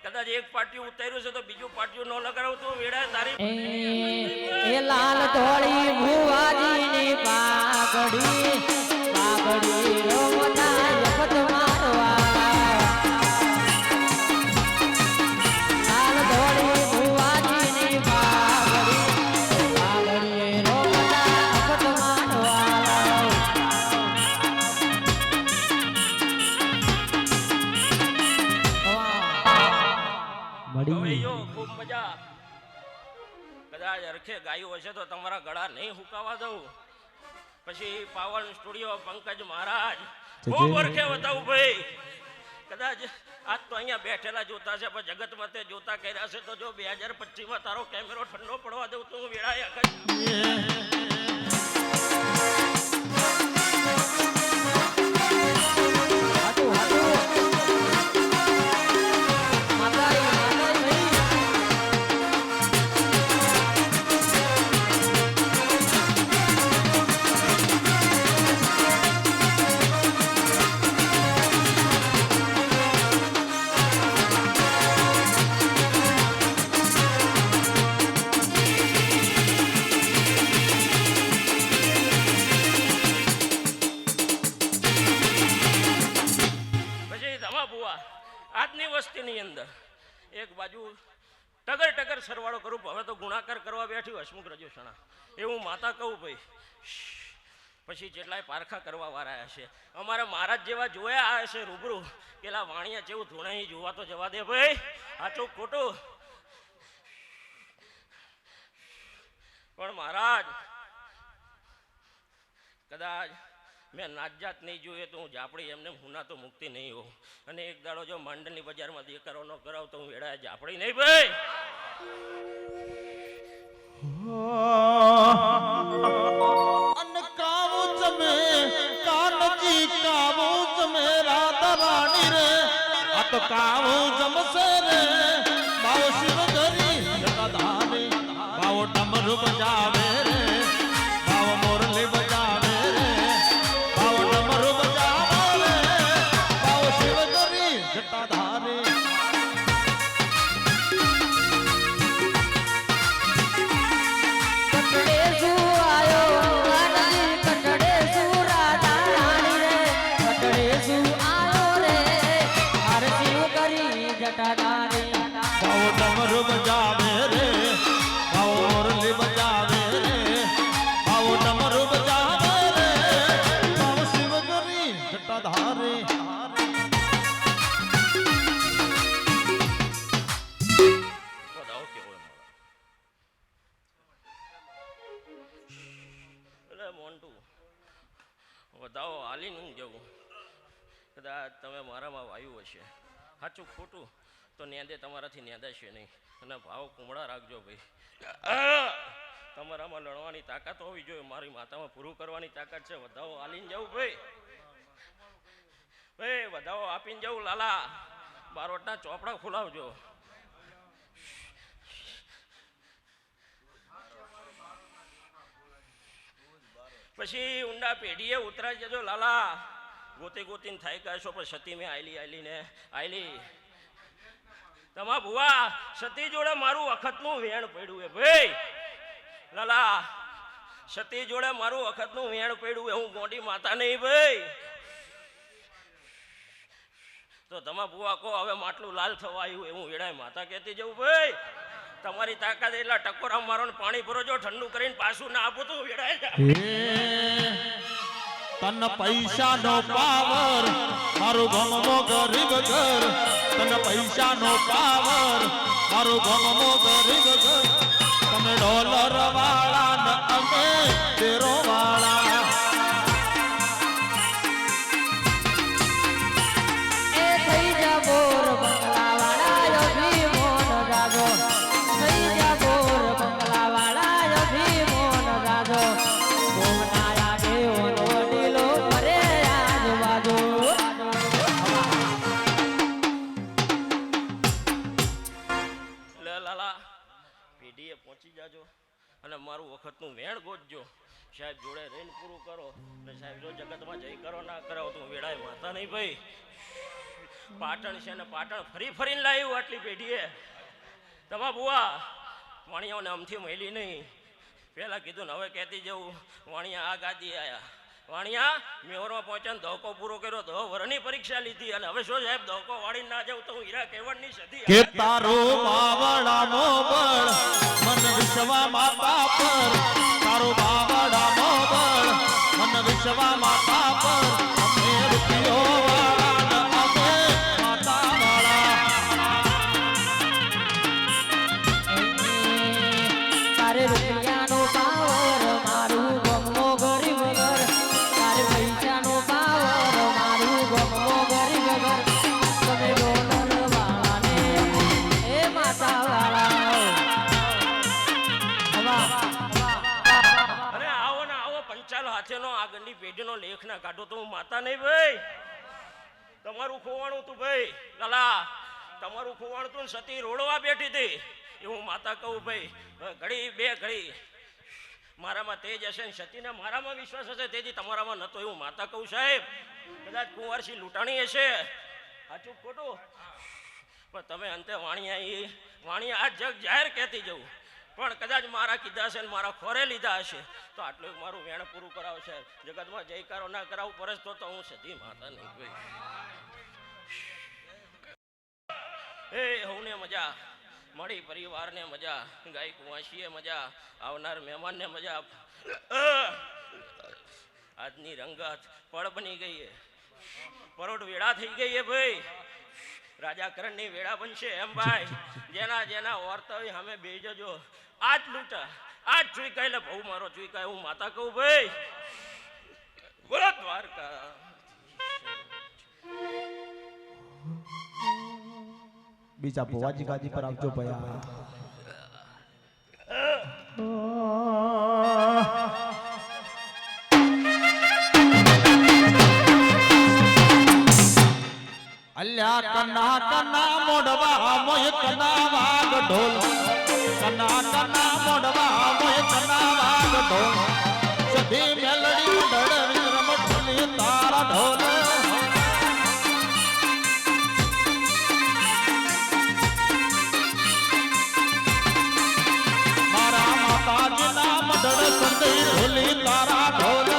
કદાચ એક પાટિયું ઉતાર્યું છે તો બીજું પાટિયું ન લગાડવું તો વેળાએ તારી એ લાલ ધોળી ભુવાજીની પાઘડી પાઘડી રોમના જગત મારવા. લાલ ધોળી ભુવાજીની પાઘડી પાઘડી રોમના જગત મારવા. ખૂબ મજા. કદાચ અરખે ગાયું હશે તો તમારા ગળા નહીં હુકાવા દઉં. પછી પાવન સ્ટુડિયો પંકજ મહારાજ ખૂબ અરખે બતાવું ભાઈ. કદાચ આજ તો અહીંયા બેઠેલા જોતા છે પણ જગતમાં તે જોતા કર્યા છે તો જો 2025માં તારો કેમેરો ઠંડો પડવા દઉં તો હું વેળાએ આજની વસ્તીની અંદર એક બાજુ ટગર ટગર સરવાળો કરું, હવે તો ગુણાકાર કરવા બેઠી હસમુખ રજો સણા એવું માતા કહું ભાઈ. પછી જેટલાય પારખા કરવા વાળા હશે અમારા મહારાજ જેવા જોયા હશે રૂબરૂ પેલા વાણિયા જેવું ધોણાઈ જોવા તો જવા દે ભાઈ. સાચું ખોટું પણ મહારાજ કદાચ મેં નાતજાત નહીં જોઈએ તો હું જાપડી એમને હુના તો મુક્તિ નહીં હોઉં. અને એક દાડો જો માંડલની બજારમાં દેખાડો ન કરાવ તો હું વેળાએ જાપડી નહીં ભાઈ. અન કાવું જમે કાનજી કાવું જમે રાધા રાણી રે આ તો કાવું જમશે રે બાવો શિવ ધરી જટાધારે બાવો ડમરુ બજાવે રે બાવો મોરલી બજાવે રે બાવો ડમરુ બજાવે રે બાવો શિવ ધરી જટાધારે બાવો ડમરુ બજાવે રે બાવો મોરલી બજાવે રે બાવો ડમરુ બજાવે રે બાવો શિવ ધરી જટાધારે બધાઓ કેવો એમ એટલે મોન્ટુ વધાવો હાલીને હું જવું કદાચ તમે મારામાં વાયુ હશે સાચું ખોટું તો નેદે તમારાથી નેદાશે નહીં અને ભાવ કુમળા રાખજો ભાઈ તમારામાં લડવાની તાકાત હોવી જોઈએ મારી માતામાં પૂરું કરવાની તાકાત છે વધાવો હાલીને જવું ભાઈ ભાઈ વધાવો આપીને જવું લાલા બારોટના ચોપડા ખોલાવજો પછી ઊંડા પેઢીએ ઉતરાઈ જજો લાલા ગોતી ગોતીને થાય કહેશો પણ સતી મેં આયલી તમા ભુવા સતી જોડે મારું વખતનું વેણ પડ્યું હે ભાઈ લાલા સતી જોડે મારું વખતનું વેણ પડ્યું હે હું ગોંડી માતા નહીં ભાઈ તો તમા ભુવા કહો હવે માટલું લાલ થવા આવ્યું હું વેડાય માતા કહેતી જવું ભાઈ તમારી તાકાત એટલા ટકોરા મારો ને પાણી ભરો જો ઠંડુ કરીને પાછું ના આપું તો વેડાય તન પૈસા નો પાવર મારું ગમમો ગરીબ ઘર તન પૈસા નો પાવર મારું ગમમો ગરીબ ઘર તમે ડોલર વાળા ને અમે તેરો વાળા એ થઈ જા બોર બંગલા વાળા યોગી મોન રાજો થઈ જા બોર બંગલા વાળા યોગી મોન રાજો ગોમનાયા દેવો વડીલો કરે આજુબાજુ લે લાલા પેઢીએ પહોંચી જાજો અને મારું વખતનું વેણ ગોતજો સાહેબ જોડે રહીને પૂરું કરો ને સાહેબ જો જગતમાં જઈ કરો ના કરાવો તો વેળાય માતા નહીં ભાઈ પાટણ છે ને પાટણ ફરી ફરીને લાવ્યું આટલી પેઢીએ તમા બુઆ વાણિયાઓને અમથી મળી નહીં પહેલાં કીધું ને હવે કહેતી જવું વાણિયા આ ગાદી આયા વાણિયા મેહોરમાં પહોંચ્યા ધોકો પૂરો કર્યો 10 વર્ષની પરીક્ષા લીધી અને હવે શું સાહેબ ધોકો વાળી ના જાઉં તો હું હીરા કેવડની સદી કે તારો બાવડાનો બળ મન વિશ્વા માતા પર તારો બાવડાનો બળ મન વિશ્વા માતા પર અમે રૂપિયો વાળા ને અમે માતા વાળા તારે રૂપિયાનો પાવર મારું ગમો ગરીબ ઘર તારે પૈસાનો પાવર મારું ગમો ગરીબ ઘર તમે ડોલર વાળાને એ માતા વાળા અરે આવો ને આવો પંચાલ હાથેનો આગળની પેઢીનો લેખ ના કાઢો તો હું માતા નહીં ભાઈ તમારું ખોવાણું તું ભાઈ લાલા તમારું ખોવાણું તું સતી રોડવા બેઠી હતી એ હું માતા કહું ભાઈ ઘડી બે ઘડી મારામાં તેજ હશે ને સતીને મારામાં વિશ્વાસ હશે તેથી તમારામાં નતો એવું માતા કહું સાહેબ કદાચ કુંવરસિંહ લૂંટાણી હશે સાચું ખોટું પણ તમે અંતે વાણિયા આ જગ જાહેર કહેતી જવું પણ કદાચ મારા કીધા હશે ને મારા ખોરે લીધા હશે તો આટલું મારું વેણ પૂરું કરાવશે જગતમાં જયકારો ના કરાવું પરસ તો હું સતી માતા નહીં ભાઈ એ હવને મજા મળી પરિવારને મજા ગાય કુંવાસીએ મજા આવનાર મહેમાનને મજા આજની રંગત પળ બની ગઈ છે પરોઢ વેળા થઈ ગઈ છે ભાઈ રાજા કરણની વેળા બનશે એમ ભાઈ જેના જેના વર્તા હોય અમે બે જજો આજ લૂંટા આજ ચૂકાય એટલે બહુ મારો ચૂકાય હું માતા કહું ભાઈ બોલો દ્વારકા બીજા ભુવાજી ગાદી પર આવજો ભયા અલ્યા કના કના મોડવા મોય કના વાગ ઢોલ કના કના મોડવા મોય કના વાગ ઢોલ સધી મેલડી મંડળ વિરમ ઢોલી તારા ઢોલ મારા માતાજીના મંડળ સધી ઢોલી તારા ઢોલ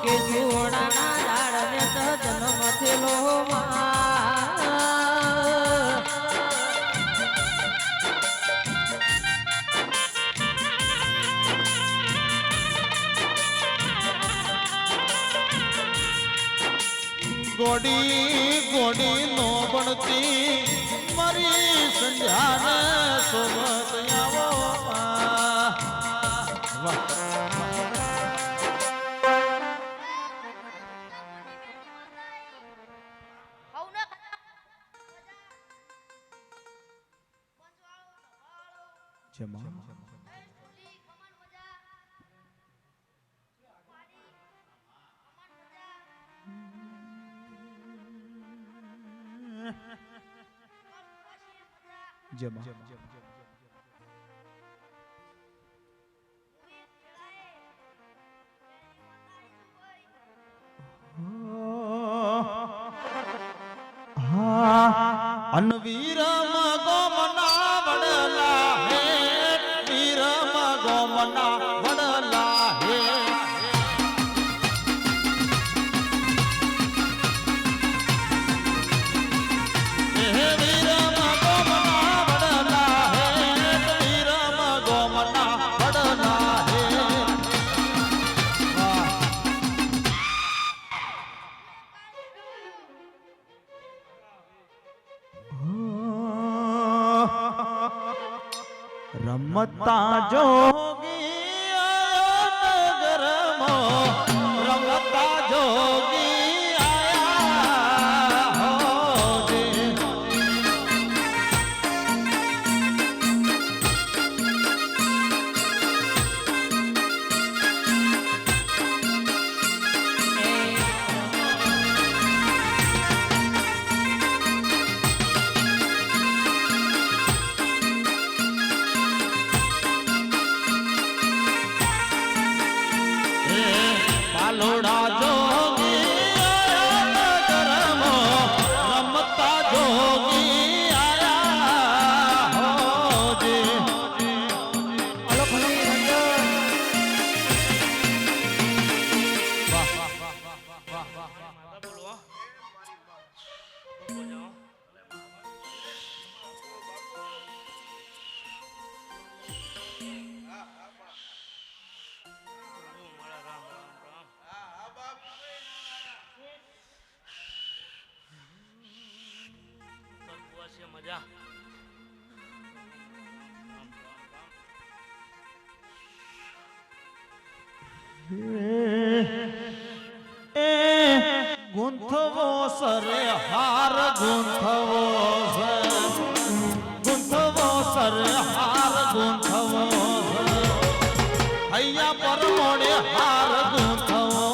કે જોડાના ઝાડને સજન્મ થેલો ગોડી ગોડી નો બનતી મારી સંધ્યાને સોબત આવો વાહ જમા અનવીરમ ગોમના વડલા હે વીરમ ગોમના વડલા હે રમતા જોગી નગરમાં રમતા જોગી આયા હોજે લોડા જોગી નગરમાં રમતા જોગી આયા હોજે અલખની અંદર વાહ બોલો બોલો મજા ગુંથવો સરે હાર ગુંથવો ગુંથવો સરે હાર ગુંથવો હૈયા પર મોડે હાર ગુંથવો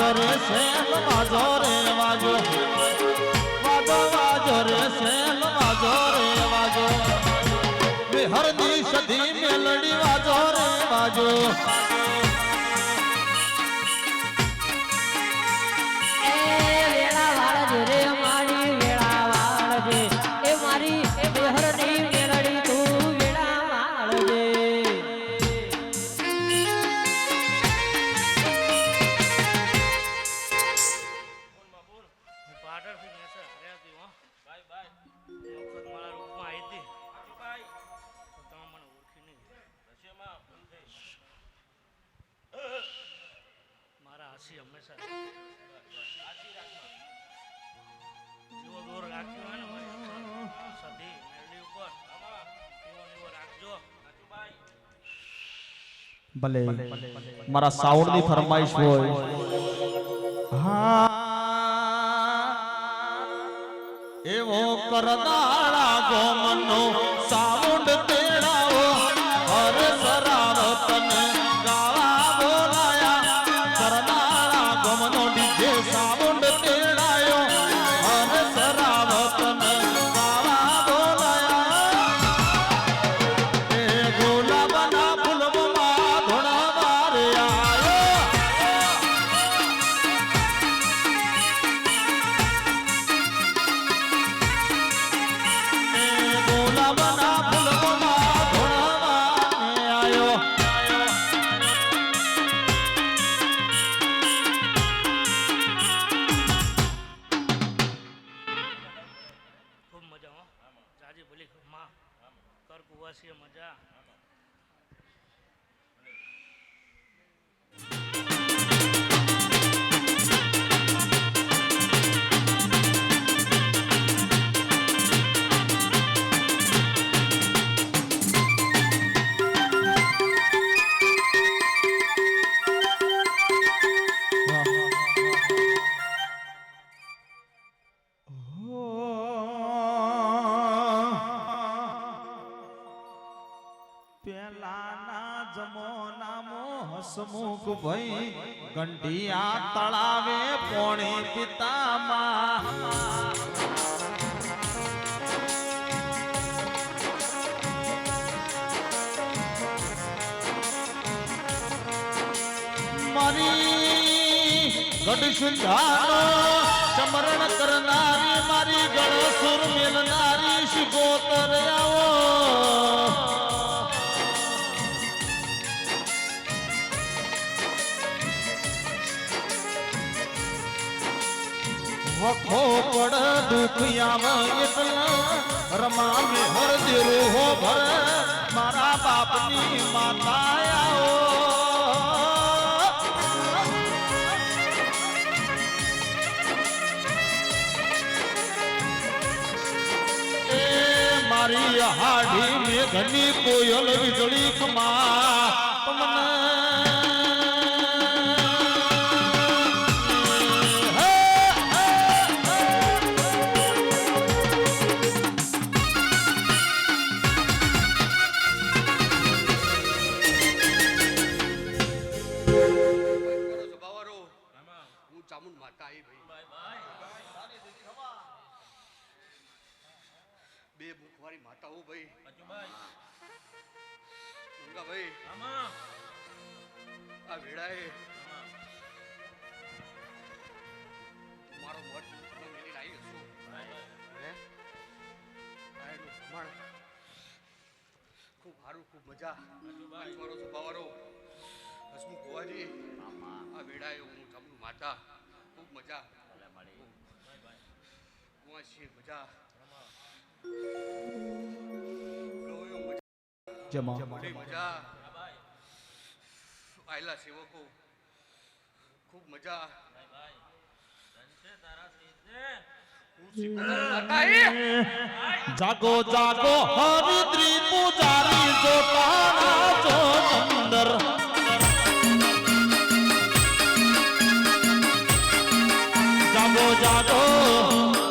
રે સેલ વાજો રે વાજો વાજો વાજો રે સેલ વાજો રે વાજો વિહરની સધી મેલડી વાજો રે વાજો એ વેળા વાળજે રે મારી વેળા વાળજે એ મારી બેહરની મેલડી તું વેળા વાળજે મારા હાસી હંમેશા જેવો દોર રાખ્યો હોય ને મારી સધી મેરડી ઉપર ભલે મારા સાઉન્ડ ની ફરમાઈશ હોય હા એવો કરદાળા ગોમનો સાઉન્ડ તેડાવો હર સરાવતન ગાવા બોલાયા કરદાળા ગોમનો ડીજે સાઉન્ડ તેડાયો હર સરાવતન ગાવા બોલાયા એ ગુલાબના ફૂલમાં ધોળવા રે આયો ગુલાબના ફૂલમાં ધોળવાને આયો ખૂબ મજા હો જાજી ભલી માં કર કુવાસી મજા પેલાના જમોનામાં હસમુખ ભાઈ ગંઢિયા તળાવે પોણી પિતામાં મારી ગઢસુંધાનો સમરણ કરનારી મારી ગળ સુર મેલનારી શિકોતર આવો વખો પડ દુખિયામાં એકલા રમામે હર દેરો હો ભર મારા બાપની માતા આવો એ મારી હાડી મેઘની કોયલ વીજળી ખમા તમને ચામુંડ માતા આવી ભાઈ બે મુખવાળી માતા હો ભાઈ ગંગા ભાઈ આ વેળાએ મારો મત મેલી લાવી હશું હે આ એનું ભ્રમણ ખૂબ સારું ખૂબ મજા મારો સ્વભાવવાળો હસમુખ ગોવાજી આ વેળાએ હું ચામુંડ માતા ખૂબ મજા કુંવાસી મજા બધી મજા આયલા સેવકો ખૂબ મજા જાગો જાગો હરિદ્રી પૂજારી જોતાના જો ચંદર જાગો જાગો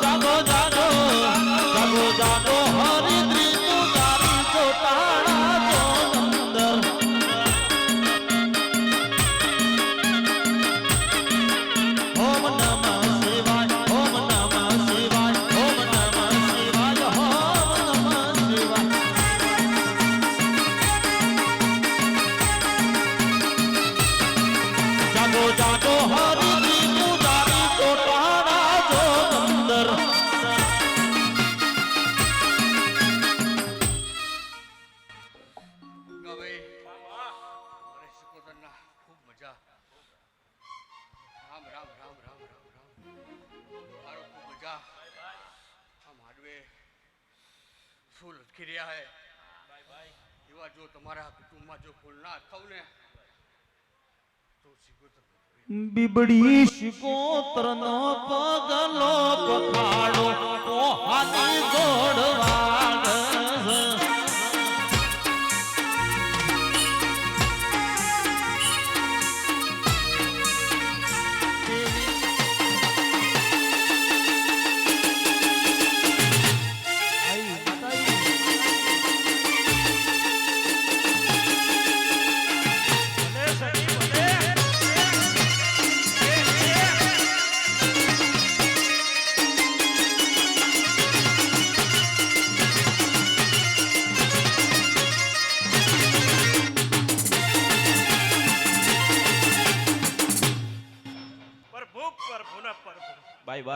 જાગો જાગો જાગો જાગો હરિદ્રી પૂજારી જોતાના જો ચંદર ઓમ નમઃ શિવાય ઓમ નમઃ શિવાય ઓમ નમઃ શિવાય ઓમ નમઃ શિવાય જાગો જાગો હરિદ્રી પૂજારી જોતાના જો ચંદર ગંગા ભાઈ મારે શિકોતરના ખૂબ મજા રામ રામ રામ રામ રામ રામ મારો ખૂબ મજા આમ હાડવે ફૂલ અટકી રહ્યા હે એવા જો તમારા કુટુંબમાં જો ફૂલ ના અથવ ને તો શિકોતર બીબડી શિકોત્રનો પગલો પખાડો કોહાની જોડવાડ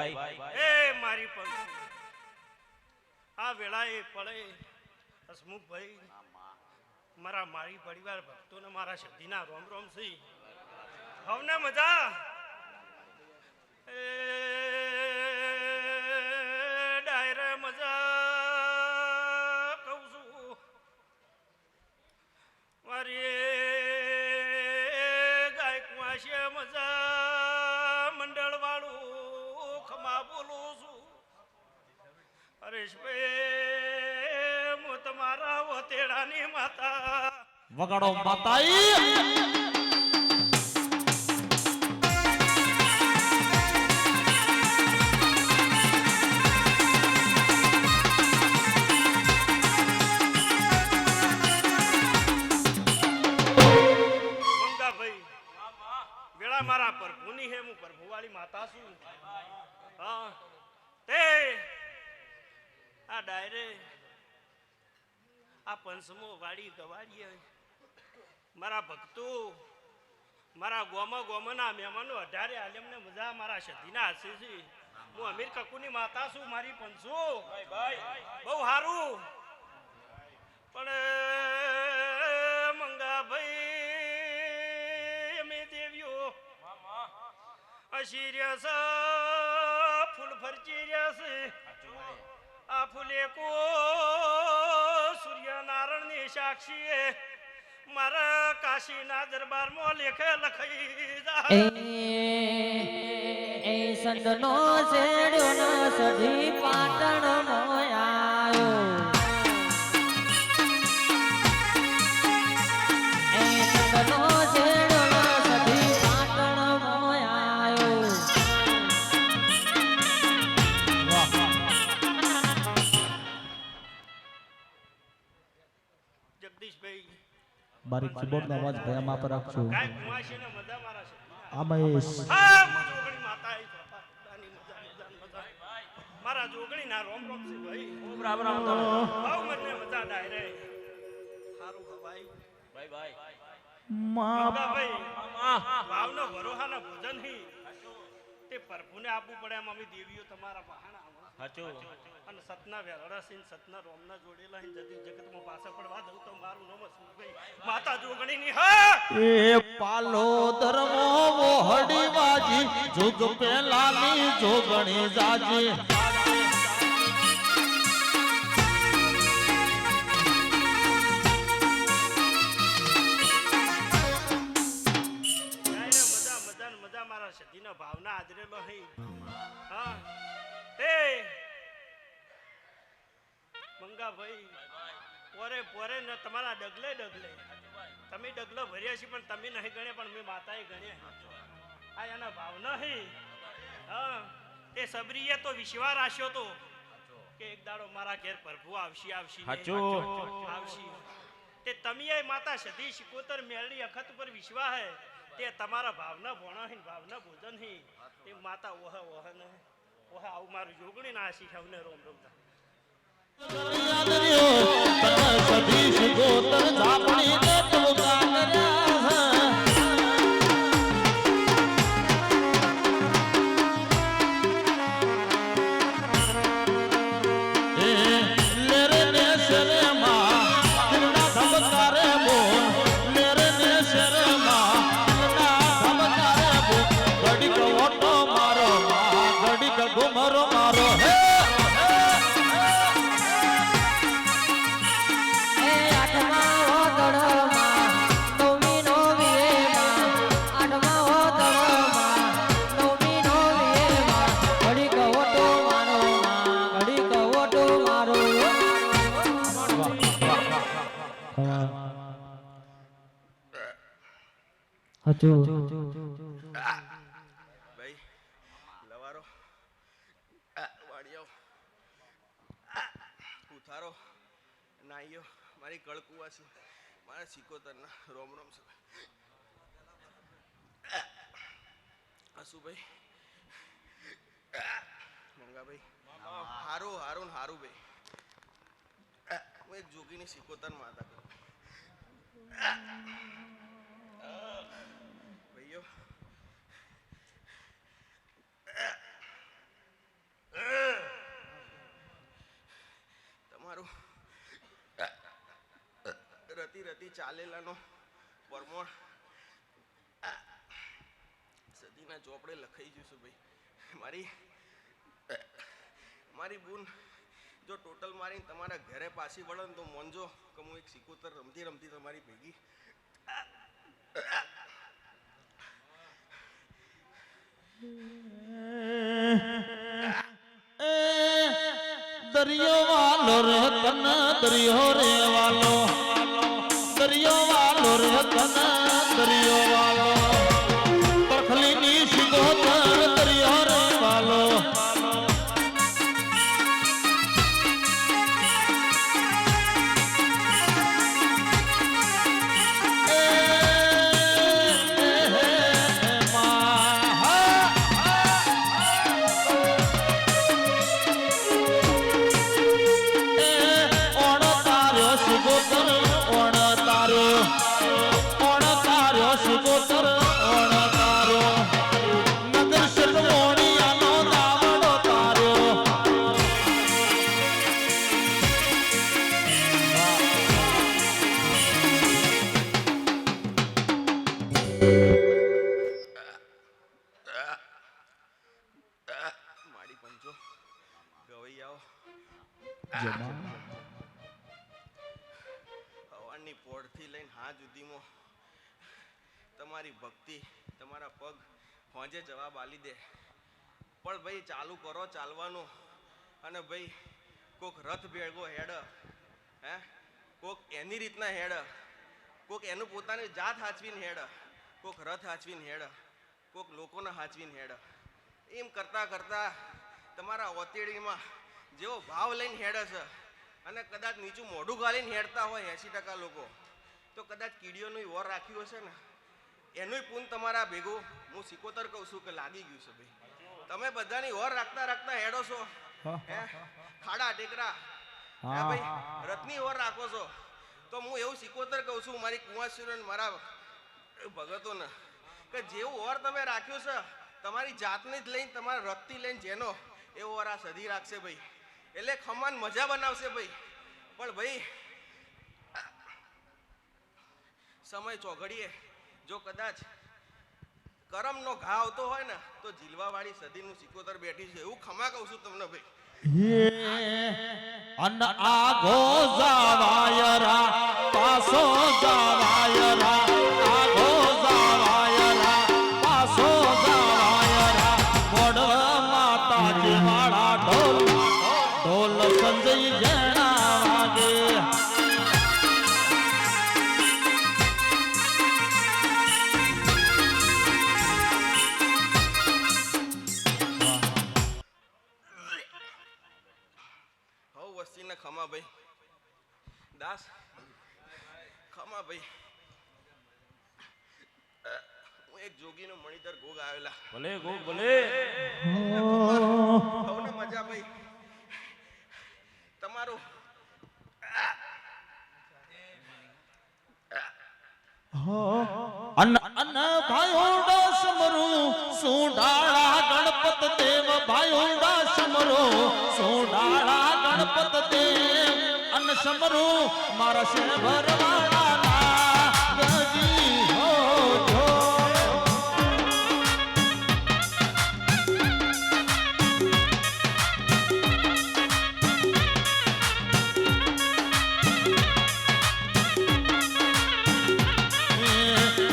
એ મારી પંખી આ વેળાએ પડે હસમુખભાઈ મારા મારી પરિવાર ભક્તોને મારા શક્તિના રોમ રોમ સી હવને મજા એ ડાયરે મજા કહું છું મારી ગાયકવાશે મજા મંડળ વાળું ખમા બોલું છું હરેશભાઈ હું તમારા વતેડાની માતા વગાડો માતાઈ મંગાભાઈ વેળા મારા પ્રભુની હે હું પ્રભુવાળી માતા છું હા તે આ ડાયરે આ પંચમો વાડી ગવાડીએ મારા ભક્તો મારા ગોમના મહેમાનો 18 આલમને મજા મારા સધીના આશીષ હું અમીર કકુની માતા છું મારી પંચો બહુ સારું પણ મંગાભાઈ અમે દેવ્યો અશીર્યસ ફૂલ ફરચી છે આ ફૂલે કો સૂર્યનારાયણ ની સાક્ષી મારા કાશીના દરબારમાં લેખે લખાઈ જાય એ સંતનો છેડ્યો ન સધી પાટણ મોયાયો એ સંતનો છેડ્યો ન સધી પાટણ મોયાયો જગદીશભાઈ બારીક કીબોર્ડનો અવાજ ભયા માં પર રાખજો કાય કુમાશીને મજા મારા છે આમેશ હા જોગણી માતા આઈ પ્રભાની મજા મારા જોગણી ના રોમ રોમ છે ભાઈ રામ રામ તો ભાવ મને મજા ડાયરે સારું ભાઈ માં ભાઈ ભાવનો ભરોહાના ભોજન હી તે પ્રભુને આપવું પડે એમ અમે દેવીઓ તમારા બહાના સાચું અને સતના વેરડાસીન સતના રોમના જોડેલા હી જતી જગતમાં પાછા પડવા દઉં તો મારું નામ સુભાઈ માતા જોગણીની હા એ પાલો ધર્મો મોહડી વાજી જુગ પેલાની જોગણી જાજી મજા મારા સતીના ભાવના આદરેલો હી હા તે મંગાભાઈ પોરે ને તમારા ડગલે તમે ડગલો ભર્યા છે પણ તમે નહીં ગણ્યા પણ મેં માતાએ ગણ્યા આ એના ભાવના હી હા તે સબરીએ તો વિશ્વાસ રાખ્યો તો કે એક દાડો મારા ઘેર પ્રભુ આવશી તે તમે માતા સતી શિકોતર મેળડી અખત ઉપર વિશ્વાસ હે તે તમારા ભાવના ભોણા હી ભાવના ભોજન હી તે માતા ઓહ ને ઓહ આવું મારું જોગણી ના આશી હવને રોમ રોમતા સતીશ ગોતર ઝાપડી ને ટોકા કર્યા એ લેરે ને શરે માં કિરણા ધબકારે બોલ લેરે ને શરે માં કિરણા ધબકારે બોલ ઘડીક ઓટો મારો માં ઘડીક ઘુમરો મારો હે ભાઈ લવારો વાડિયો ઉથારો નાઈયો મારી કળકુવાસી મારા સિકોતરના રોમ રોમ છે હસુભાઈ મંગાભાઈ હારું ભાઈ હું એક જોગીની સિકોતર માતા કરું ભાઈઓ રતી રતી ચાલેલાનો પરમોણ સદીના ચોપડે લખાઈ ગયું છે ભાઈ. મારી બૂન જો ટોટલ મારીને તમારા ઘરે પાછી વળે ને તો મોનજો કે હું એક સિકોતર રમતી રમતી તમારી ભેગી દરિયો વાલો રે તન દરિયો રે વાલો, દરિયો વાલો રે તન દરિયો વાલો, પરખલીની સિકોતર દરિયો રે વાલો. માડી પંચો ગવૈયાઓ હવાની પોળથી લઈને હા સુધીમાં તમારી ભક્તિ તમારા પગ હોજે જવાબ આલી દે. પણ ભાઈ ચાલુ કરો ચાલવાનું અને ભાઈ કોક રથ ભેળવો હેડ, હે કોક એની રીતના હેડ, કોક એનું પોતાની જાત હાચવીને હેડ, કોક રથ હાચવીને હેડ, કોક લોકોને હાચવીને હેડ. એમ કરતાં કરતાં તમારા ઓતેડીમાં જેવો ભાવ લઈને હેડે છે અને કદાચ નીચું મોઢું ગાલીને હેડતા હોય 80% લોકો, તો કદાચ કીડીઓનું વોર રાખ્યું હશે ને એનું પૂન તમારા ભેગું હું સિકોતર કહું છું કે લાગી ગયું છે ભાઈ. તમે બધાની વોર રાખતા રાખતા હેડો છો, હે ખાડા ટેકરા, હે ભાઈ રથની વોર રાખો છો. તો હું એવું સિકોતર કહું છું મારી કુંવાસીઓને મારા ભગતોને કે જેવું વોર તમે રાખ્યું છે તમારી જાતને જ લઈને તમારા રથથી લઈને જેનો એવો વર આ સધી રાખશે ભાઈ. એટલે ખમાન મજા બનાવશે ભાઈ. પણ ભાઈ સમય ચોઘડીએ જો કદાચ કરમનો ઘા આવતો હોય ને તો જીલવાવાળી સદીનું સિકોતર બેઠી છે એવું ખમા કહું છું તમને ભાઈ. અન આગો જાવાયરા પાસો જાવાયરા, આગો જાવાયરા પાસો જાવાયરા, વડ માતાજી વાળા ઢોલ ઢોલ સંજય જણા વાગે. વસ્તીને ખમા ભાઈ દાસ, ખમા ભાઈ. હું એક જોગીનો મણિધર ગોગ આવેલા ભલે ગોગ ભલે હવને મજા ભાઈ. તમારું અન અન ભાયોડા સમરું સુડાળા ગણપત દેવ, ભાયોડા સમરું સુડાળા ગણપત દેવ, અન સમરું મારા શેભર વાળા ગજી હો જો.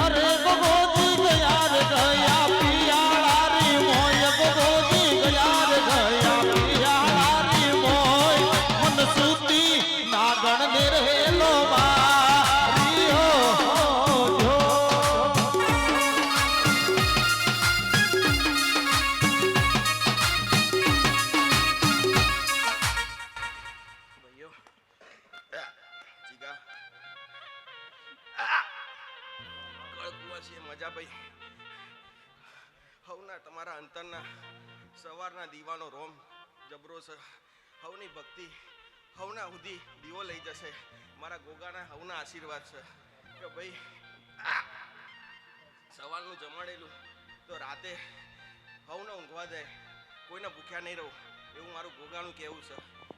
અરે ભગોજી ગયા રે ગયા પિયાળા રી મોય, ભગોજી ગયા રે ગયા પિયાળા રી મોય, મન સૂતી નાગણ ને રહેલો મારી હો જો. ભાઈઓ જીગા કળકુવાસી મજા ભાઈ. હવના તમારા અંતરના સવારના દીવાનો રોમ જબરો છે. હવની ભક્તિ હવના સુધી દીવો લઈ જશે. મારા ગોગાના હવના આશીર્વાદ છે કે ભાઈ સવારનું જમાડેલું તો રાતે હવને ઊંઘવા જાય, કોઈને ભૂખ્યા નહીં રહું એવું મારું ગોગાનું કહેવું છે.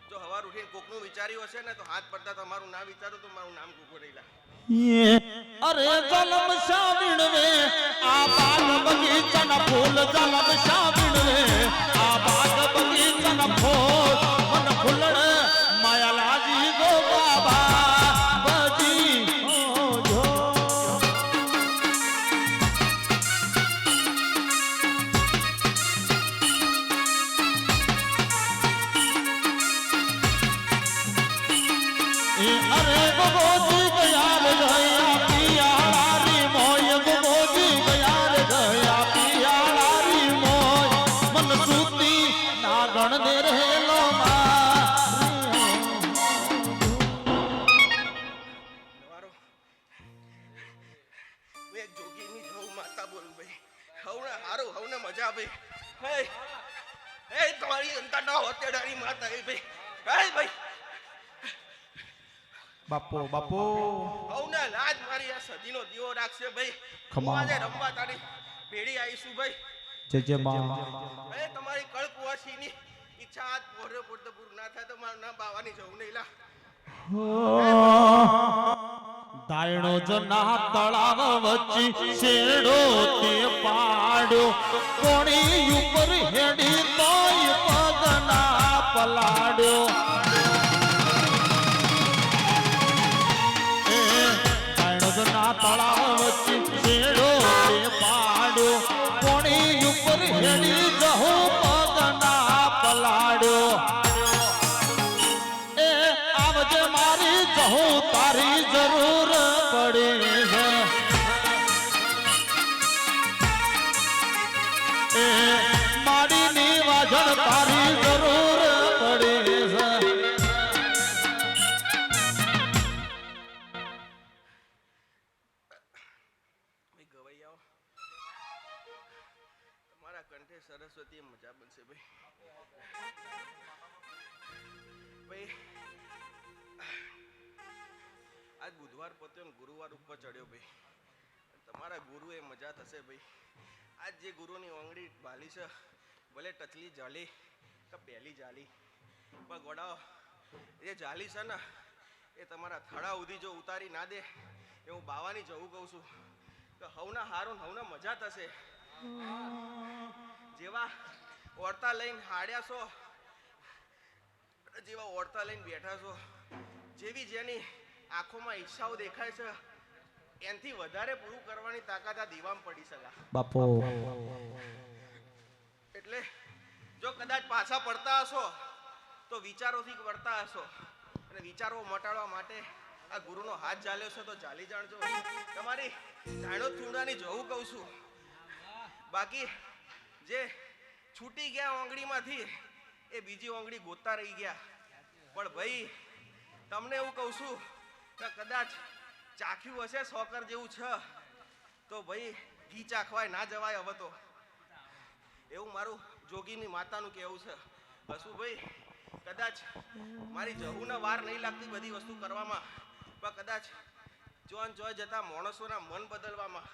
જો સવાર ઉઠીને કોકનું વિચાર્યું હશે ને તો હાથ પડતા તમારું ના વિચારું તો મારું નામ ગોગો રહેલા. અરે જલમ શાવિણવે આ બાગ બગીચાના ફૂલ જલમ શાવિણવે આ બાગ બગીચાના ફૂલ મન ફૂલડ માયા લાજી ગો બાબા બજી જો અરે ગોગોજી ગયા રે ગયા પિયાળારી મોય ગોગોજી ગયા રે ગયા પિયાળારી મોય મન સુતી ના ગણ દે રહેલો નવારો મેં જોગીની જવું માતા બોલ ભાઈ હવને હારું હવને મજા ભાઈ હે હે તમારી અંતા ના હોતેડાની માતા હે ભાઈ હે ભાઈ બાપો બાપો હવને લાજ મારી આ સદીનો દીવો રાખશે ભાઈ ખમા. હું આજે રમવા તારી ભેડી આવીશું ભાઈ જય માં હે તમારી કળકુવાસીની ઈચ્છા આજ પોરે પોતે પૂરું ના થાય તો મારું નામ બાવાની જવું નહીં લા દાયણો જના તળાવ વચ્ચે શેડો તે પાડ્યો કોણી ઉપર હેડી તોય પગના પલાડ્યો દાયણો જના તળાવ વચ્ચે શેડો તે પાડ્યો કોણી ઉપર હેડી જહો પગના પલાડ્યો એ આવજે મારી કહું તારી જરૂર પડી છે એ માડીની વાજણ તારી જરૂર પડી છે ભાઈ ગવૈયાઓ તમારા કંઠે સરસ્વતી મજા બનશે ભાઈ ભાઈ આજ બુધવાર પત્યો ને ગુરુવાર ઉપર ચડ્યો ભાઈ તમારા ગુરુ એ મજા થશે ભાઈ આજ જે ગુરુની ઓંગળી ભાલી છે ભલે ટચલી જાલી કે પહેલી જાલી પણ ગોડાઓ એ જાલી છે ને એ તમારા થડા સુધી જો ઉતારી ના દે એ હું બાવાની જવું કહું છું કે હવના હારું ને હવના મજા થશે જેવા ઓરતા લઈને હાડ્યા છો જેવા ઓરતા લઈને બેઠા છો જેવી જેની આંખોમાં ઈચ્છાઓ દેખાય છે એનાથી વધારે પૂરું કરવાની તાકાત આ દીવામાં પડી શકે બાપો એટલે જો કદાચ પાછા પડતા હશો તો વિચારોથી વળતા હશો અને વિચારો મટાડવા માટે આ ગુરુનો હાથ ચાલ્યો છે તો ચાલી જાણજો તમારી ઝાડો ચૂંડાની જવું કહું છું બાકી જે છૂટી ગયા ઓંગળીમાંથી એ બીજી ઓંગળી ગોતતા રહી ગયા પણ ભાઈ તમને એવું કહું છું કે કદાચ ચાખ્યું હશે સોકર જેવું છે તો ભાઈ ઘી ચાખવાય ના જવાય હવે તો એવું મારું જોગીની માતાનું કહેવું છે હસુ ભાઈ કદાચ મારી જહુને વાર નહીં લાગતી બધી વસ્તુ કરવામાં પણ કદાચ જોન જોઈ જતા માણસોના મન બદલવામાં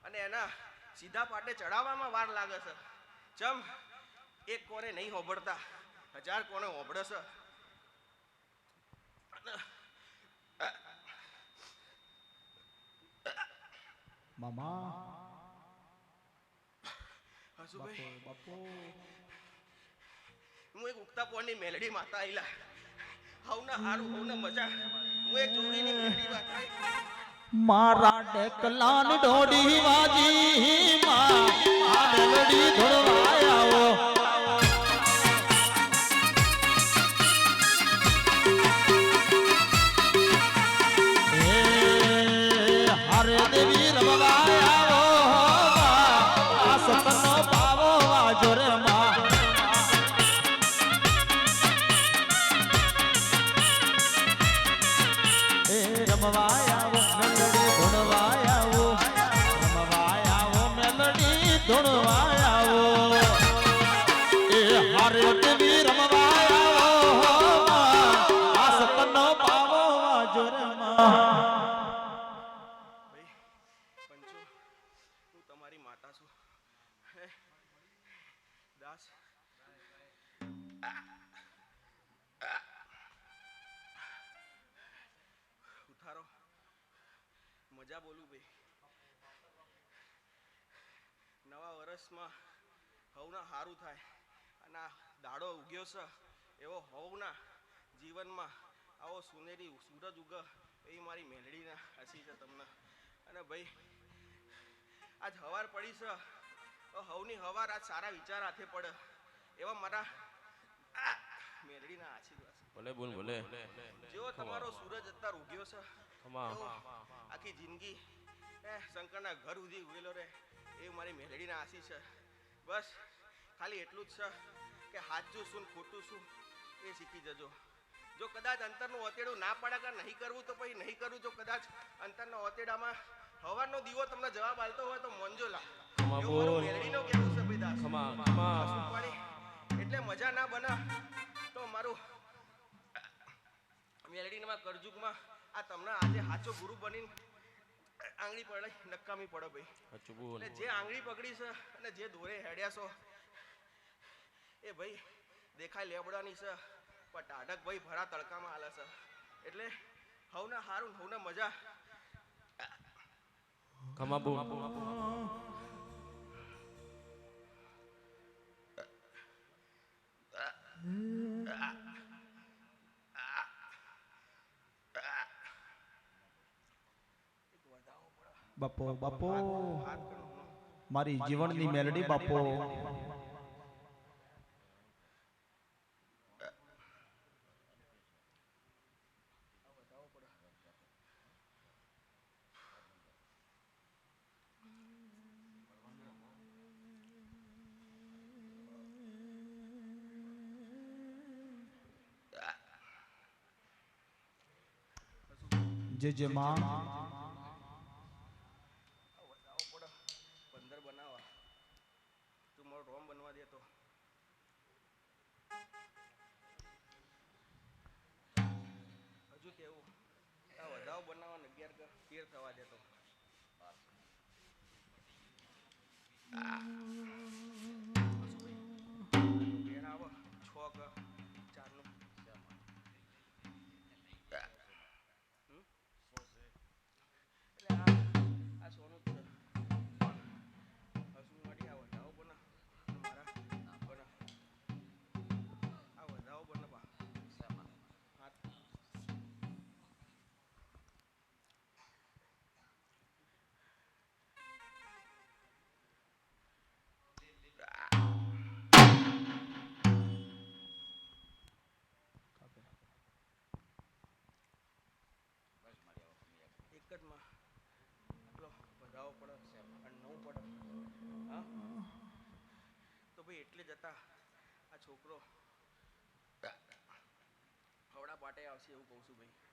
અને એના સીધા પાટે ચડાવવામાં વાર લાગે છે ચમ એક કોને નહીં હોબળતા 1000 કોને હોબળે છે મામા હસુભાઈ બાપો હું એક ઉગતા પોળની મેલડી માતા આઈલા હવના હારું હવના મજા હું એક જોડીની મેલડી માતા આઈ મારા ડેકલાન ડોડી વાજી માં આ મેલડી ધોળવાયાઓ એ હરે દેવી રમવાયાઓ આ સતનો પાવો વાજો રે માં એ રમવાયાઓ મેલડી ધોળવાયાઓ રમવાયાઓ મેલડી ધોળવાયાઓ એ હરે દેવી રમવાયાઓ આ સતનો પાવો વાજો રે માં ભાઈ પંચો હું તમારી માતા છું હે દાસ ઉઠારો બીજા બોલું ભાઈ. નવા વર્ષમાં હવના સારું થાય અને આ દાડો ઉગ્યો છે એવો હવના જીવનમાં આવો સુનેરી સૂરજ ઉગ એવી મારી મેલડીના હસી છે તમને. અને ભાઈ આજ હવાર પડી છે તો હવની હવાર આજ સારા વિચાર હાથે પડે એવા મારા મેલડીના આશીર્વાદ. ભલે બોલ ભલે. જેવો તમારો સૂરજ અત્યારે ઉગ્યો છે એવો આખી જિંદગી શંકરના ઘર સુધી ઉગેલો રહે એ મારી મેલડીના આશી છે. બસ ખાલી એટલું જ છે કે સાચું શું ખોટું શું એ શીખી જજો. જો કદાચ અંતરનું ઓતેડું ના પડે કે નહીં કરવું તો પછી નહીં કરવું. જો કદાચ અંતરના ઓતેડામાં હવારનો દીવો તમને જવાબ આલતો હોય તો મોંજો લા. એવું મારું મેલડીનું કહેવું છે ભાઈ દાસ. એટલે મજા ના બને તો મારું મેલડીમાં કરજુકમાં આ તમને આજે સાચો ગુરુ બનીને આંગળી પડે નકામી પડે ભાઈ. એટલે જે આંગળી પકડી છે અને જે દોરે હેડ્યા છો એ ભાઈ દેખાય લેબડાની છે પણ ટાઢક ભાઈ ભરા તડકામાં હાલે છે. એટલે હવને હારું હવને મજા. બાપો બાપો મારી જીવનની મેલડી બાપો. જે માં 15 બનાવવા તું મારો રોમ બનવા દે તો હજુ કેવું આ વધાવો બનાવવા 11 13 થવા દે તો ઘેર આવો 6 કે 4 નું આ સોનું તો હસું વાળી આ વધાવો બના મારા બના આ વધાવો બના બા હાથ એક જ માં એટલો વધાવો પડે અને 9 પડે. હા તો ભાઈ એટલે જતા આ છોકરો હવડા પાટે આવશે એવું કહું છું ભાઈ.